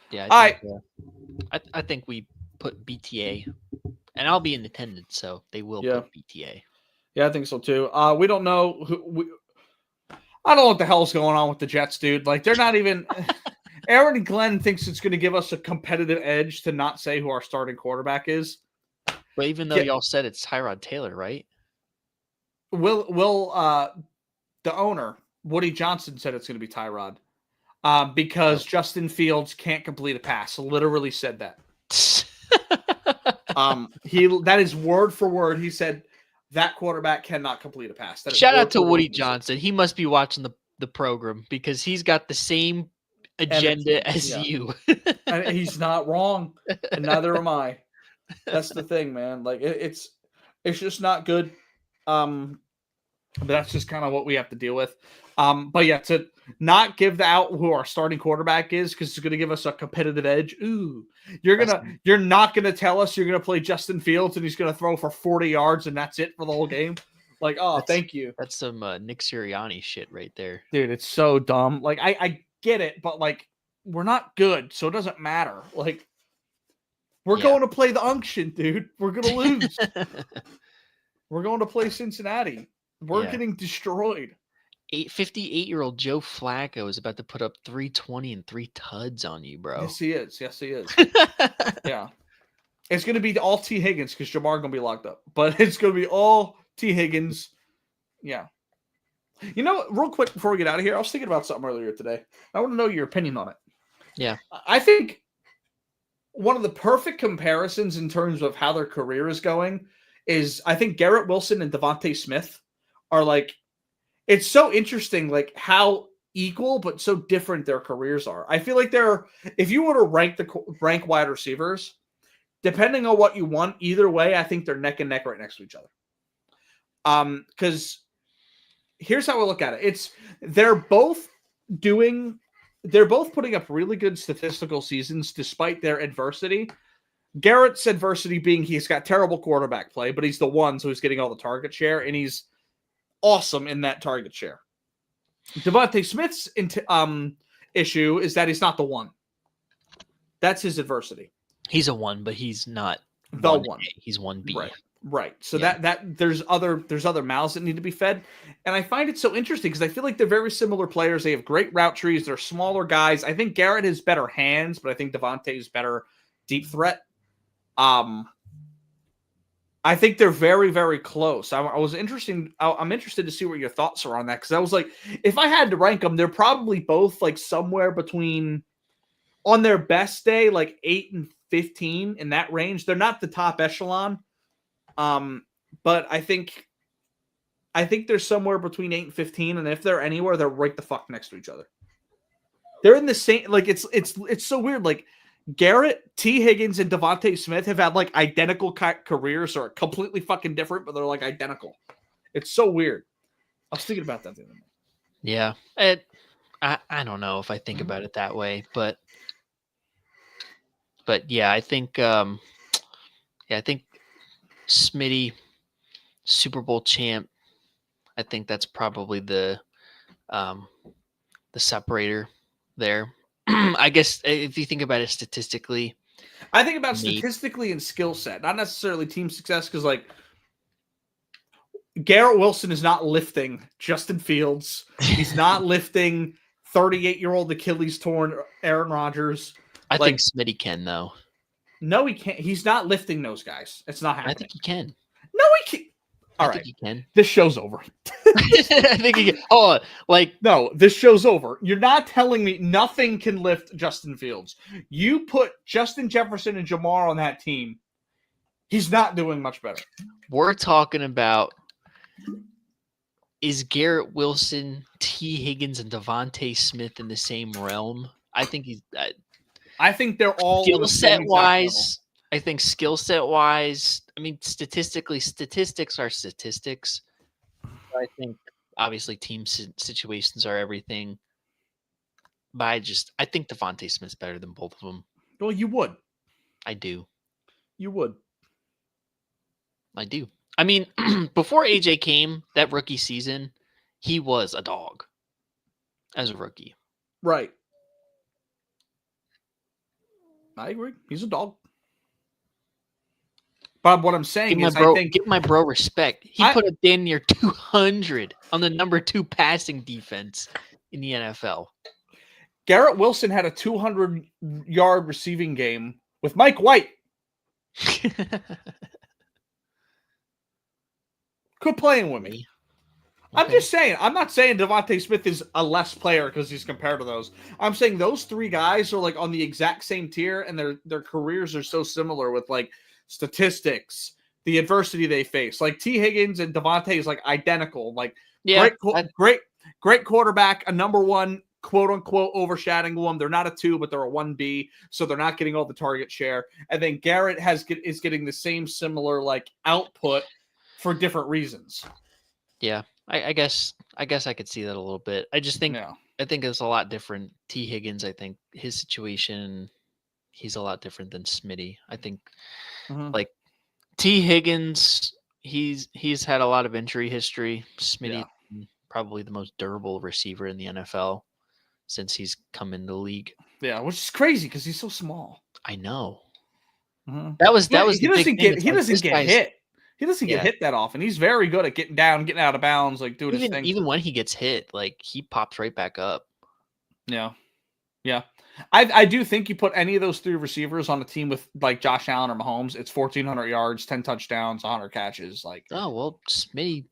Yeah. I think we put BTA, and I'll be in attendance, so they will put BTA. Yeah, I think so too. We don't know I don't know what the hell's going on with the Jets, dude. Like, they're not even Aaron Glenn thinks it's going to give us a competitive edge to not say who our starting quarterback is. But even though y'all said it's Tyrod Taylor, right? The owner, Woody Johnson, said it's going to be Tyrod because Justin Fields can't complete a pass. Literally said that. That is word for word. He said that quarterback cannot complete a pass. Shout out to Woody Johnson. He must be watching the program because he's got the same agenda as you. And he's not wrong, and neither am I. That's the thing, man. Like it's just not good. But that's just kind of what we have to deal with. But yeah, to not give out who our starting quarterback is because it's going to give us a competitive edge. Ooh, you're not gonna tell us you're gonna play Justin Fields and he's gonna throw for 40 yards and that's it for the whole game. Like, thank you. That's some Nick Sirianni shit right there, dude. It's so dumb. Like, I get it, but like, we're not good, so it doesn't matter. Like, we're going to play the unction, dude. We're gonna lose. We're going to play Cincinnati. We're getting destroyed. 58-year-old Joe Flacco is about to put up 320 and 3 tuds on you, bro. Yes, he is. Yeah. It's going to be all T. Higgins because Jamar going to be locked up. But it's going to be all T. Higgins. Yeah. You know, real quick before we get out of here, I was thinking about something earlier today. I want to know your opinion on it. Yeah. I think one of the perfect comparisons in terms of how their career is going is I think Garrett Wilson and Devontae Smith are like, it's so interesting, like how equal but so different their careers are. I feel like if you were to rank wide receivers, depending on what you want, either way, I think they're neck and neck right next to each other. Because here's how I look at it: they're both putting up really good statistical seasons despite their adversity. Garrett's adversity being he's got terrible quarterback play, but he's the one, so he's getting all the target share, and he's awesome in that target share. Devontae Smith's issue is that he's not the one. That's his adversity. He's a 1, but he's not the 1. He's 1B. Right. So that there's other mouths that need to be fed. And I find it so interesting because I feel like they're very similar players. They have great route trees. They're smaller guys. I think Garrett has better hands, but I think Devontae is better deep threat. I think they're very, very close. I'm interested to see what your thoughts are on that because I was like, if I had to rank them, they're probably both like somewhere between, on their best day, like 8 and 15 in that range. They're not the top echelon, but I think they're somewhere between 8 and 15, and if they're anywhere, they're right the fuck next to each other. They're in the same. Like it's so weird. Like, Garrett, T. Higgins, and Devontae Smith have had like identical careers or completely fucking different, but they're like identical. It's so weird. I was thinking about that the other night. Yeah. I don't know if I think about it that way, but yeah, I think Smitty, Super Bowl champ, I think that's probably the separator there. I guess if you think about it statistically, I think about statistically and skill set, not necessarily team success. Because like Garrett Wilson is not lifting Justin Fields. He's not lifting 38-year-old Achilles torn Aaron Rodgers. I think Smitty can though. No, he can't. He's not lifting those guys. It's not happening. I think he can. No, he can't. All right, think he can. This show's over. I think he can. Oh, like no, this show's over. You're not telling me nothing can lift Justin Fields. You put Justin Jefferson and Jamar on that team. He's not doing much better. We're talking about, is Garrett Wilson, T. Higgins, and Devontae Smith in the same realm? I think he's. I think they're all skill set wise. I think skill set wise. I mean, statistically, statistics are statistics. I think obviously team situations are everything. But I think Devontae Smith's better than both of them. Well, you would. I do. You would. I do. I mean, before AJ came, that rookie season, he was a dog as a rookie. Right. I agree. He's a dog. But what I'm saying is, give my bro respect. He put up damn near 200 on the number 2 passing defense in the NFL. Garrett Wilson had a 200-yard receiving game with Mike White. Quit playing with me. Okay. I'm just saying. I'm not saying Devontae Smith is a less player because he's compared to those. I'm saying those three guys are like on the exact same tier, and their careers are so similar with like statistics, the adversity they face. Like T. Higgins and Devontae is like identical. Like great quarterback, a number one quote unquote overshadowing one. They're not a 2, but they're a 1B, so they're not getting all the target share. And then Garrett is getting the same similar like output for different reasons. Yeah. I guess I could see that a little bit. I just think I think it's a lot different. T. Higgins, I think his situation, he's a lot different than Smitty. I think like T. Higgins, he's had a lot of injury history. Smitty, probably the most durable receiver in the NFL since he's come into the league. Yeah, which is crazy because he's so small. I know. That was he doesn't get hit. He doesn't get hit that often. He's very good at getting down, getting out of bounds, like doing his thing. Even when he gets hit, like he pops right back up. Yeah. I do think you put any of those three receivers on a team with like Josh Allen or Mahomes, it's 1,400 yards, 10 touchdowns, 100 catches. Like, oh well, Smitty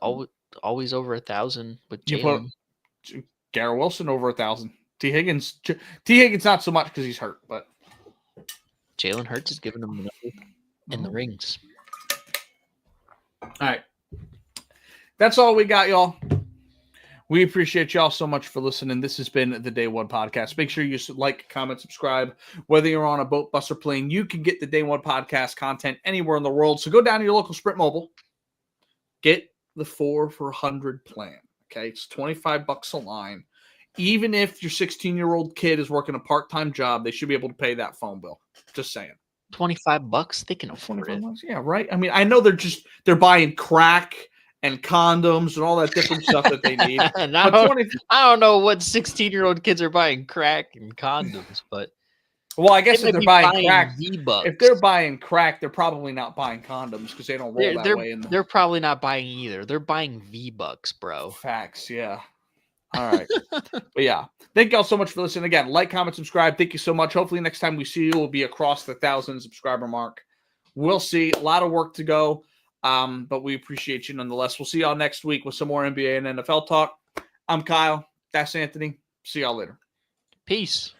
always over 1,000 with Jalen. You put Garrett Wilson over 1,000. T. Higgins not so much because he's hurt, but Jalen Hurts is giving him in the rings. All right. That's all we got, y'all. We appreciate y'all so much for listening. This has been the Day One Podcast. Make sure you like, comment, subscribe. Whether you're on a boat, bus, or plane, you can get the Day One Podcast content anywhere in the world. So go down to your local Sprint Mobile. Get the 4 for $100 plan. Okay, it's $25 a line. Even if your 16-year-old kid is working a part-time job, they should be able to pay that phone bill. Just saying. $25, they can afford it. Yeah, right. I mean, I know they're buying crack and condoms and all that different stuff that they need. I don't know what 16-year-old kids are buying crack and condoms, but well, I guess if they're buying crack, V-Bucks. If they're buying crack, they're probably not buying condoms because they don't roll that way. They're probably not buying either. They're buying V-Bucks, bro. Facts, yeah. All right. But yeah, thank y'all so much for listening. Again, like, comment, subscribe. Thank you so much. Hopefully next time we see you, we'll be across the 1,000 subscriber mark. We'll see. A lot of work to go, but we appreciate you nonetheless. We'll see y'all next week with some more NBA and NFL talk. I'm Kyle. That's Anthony. See y'all later. Peace.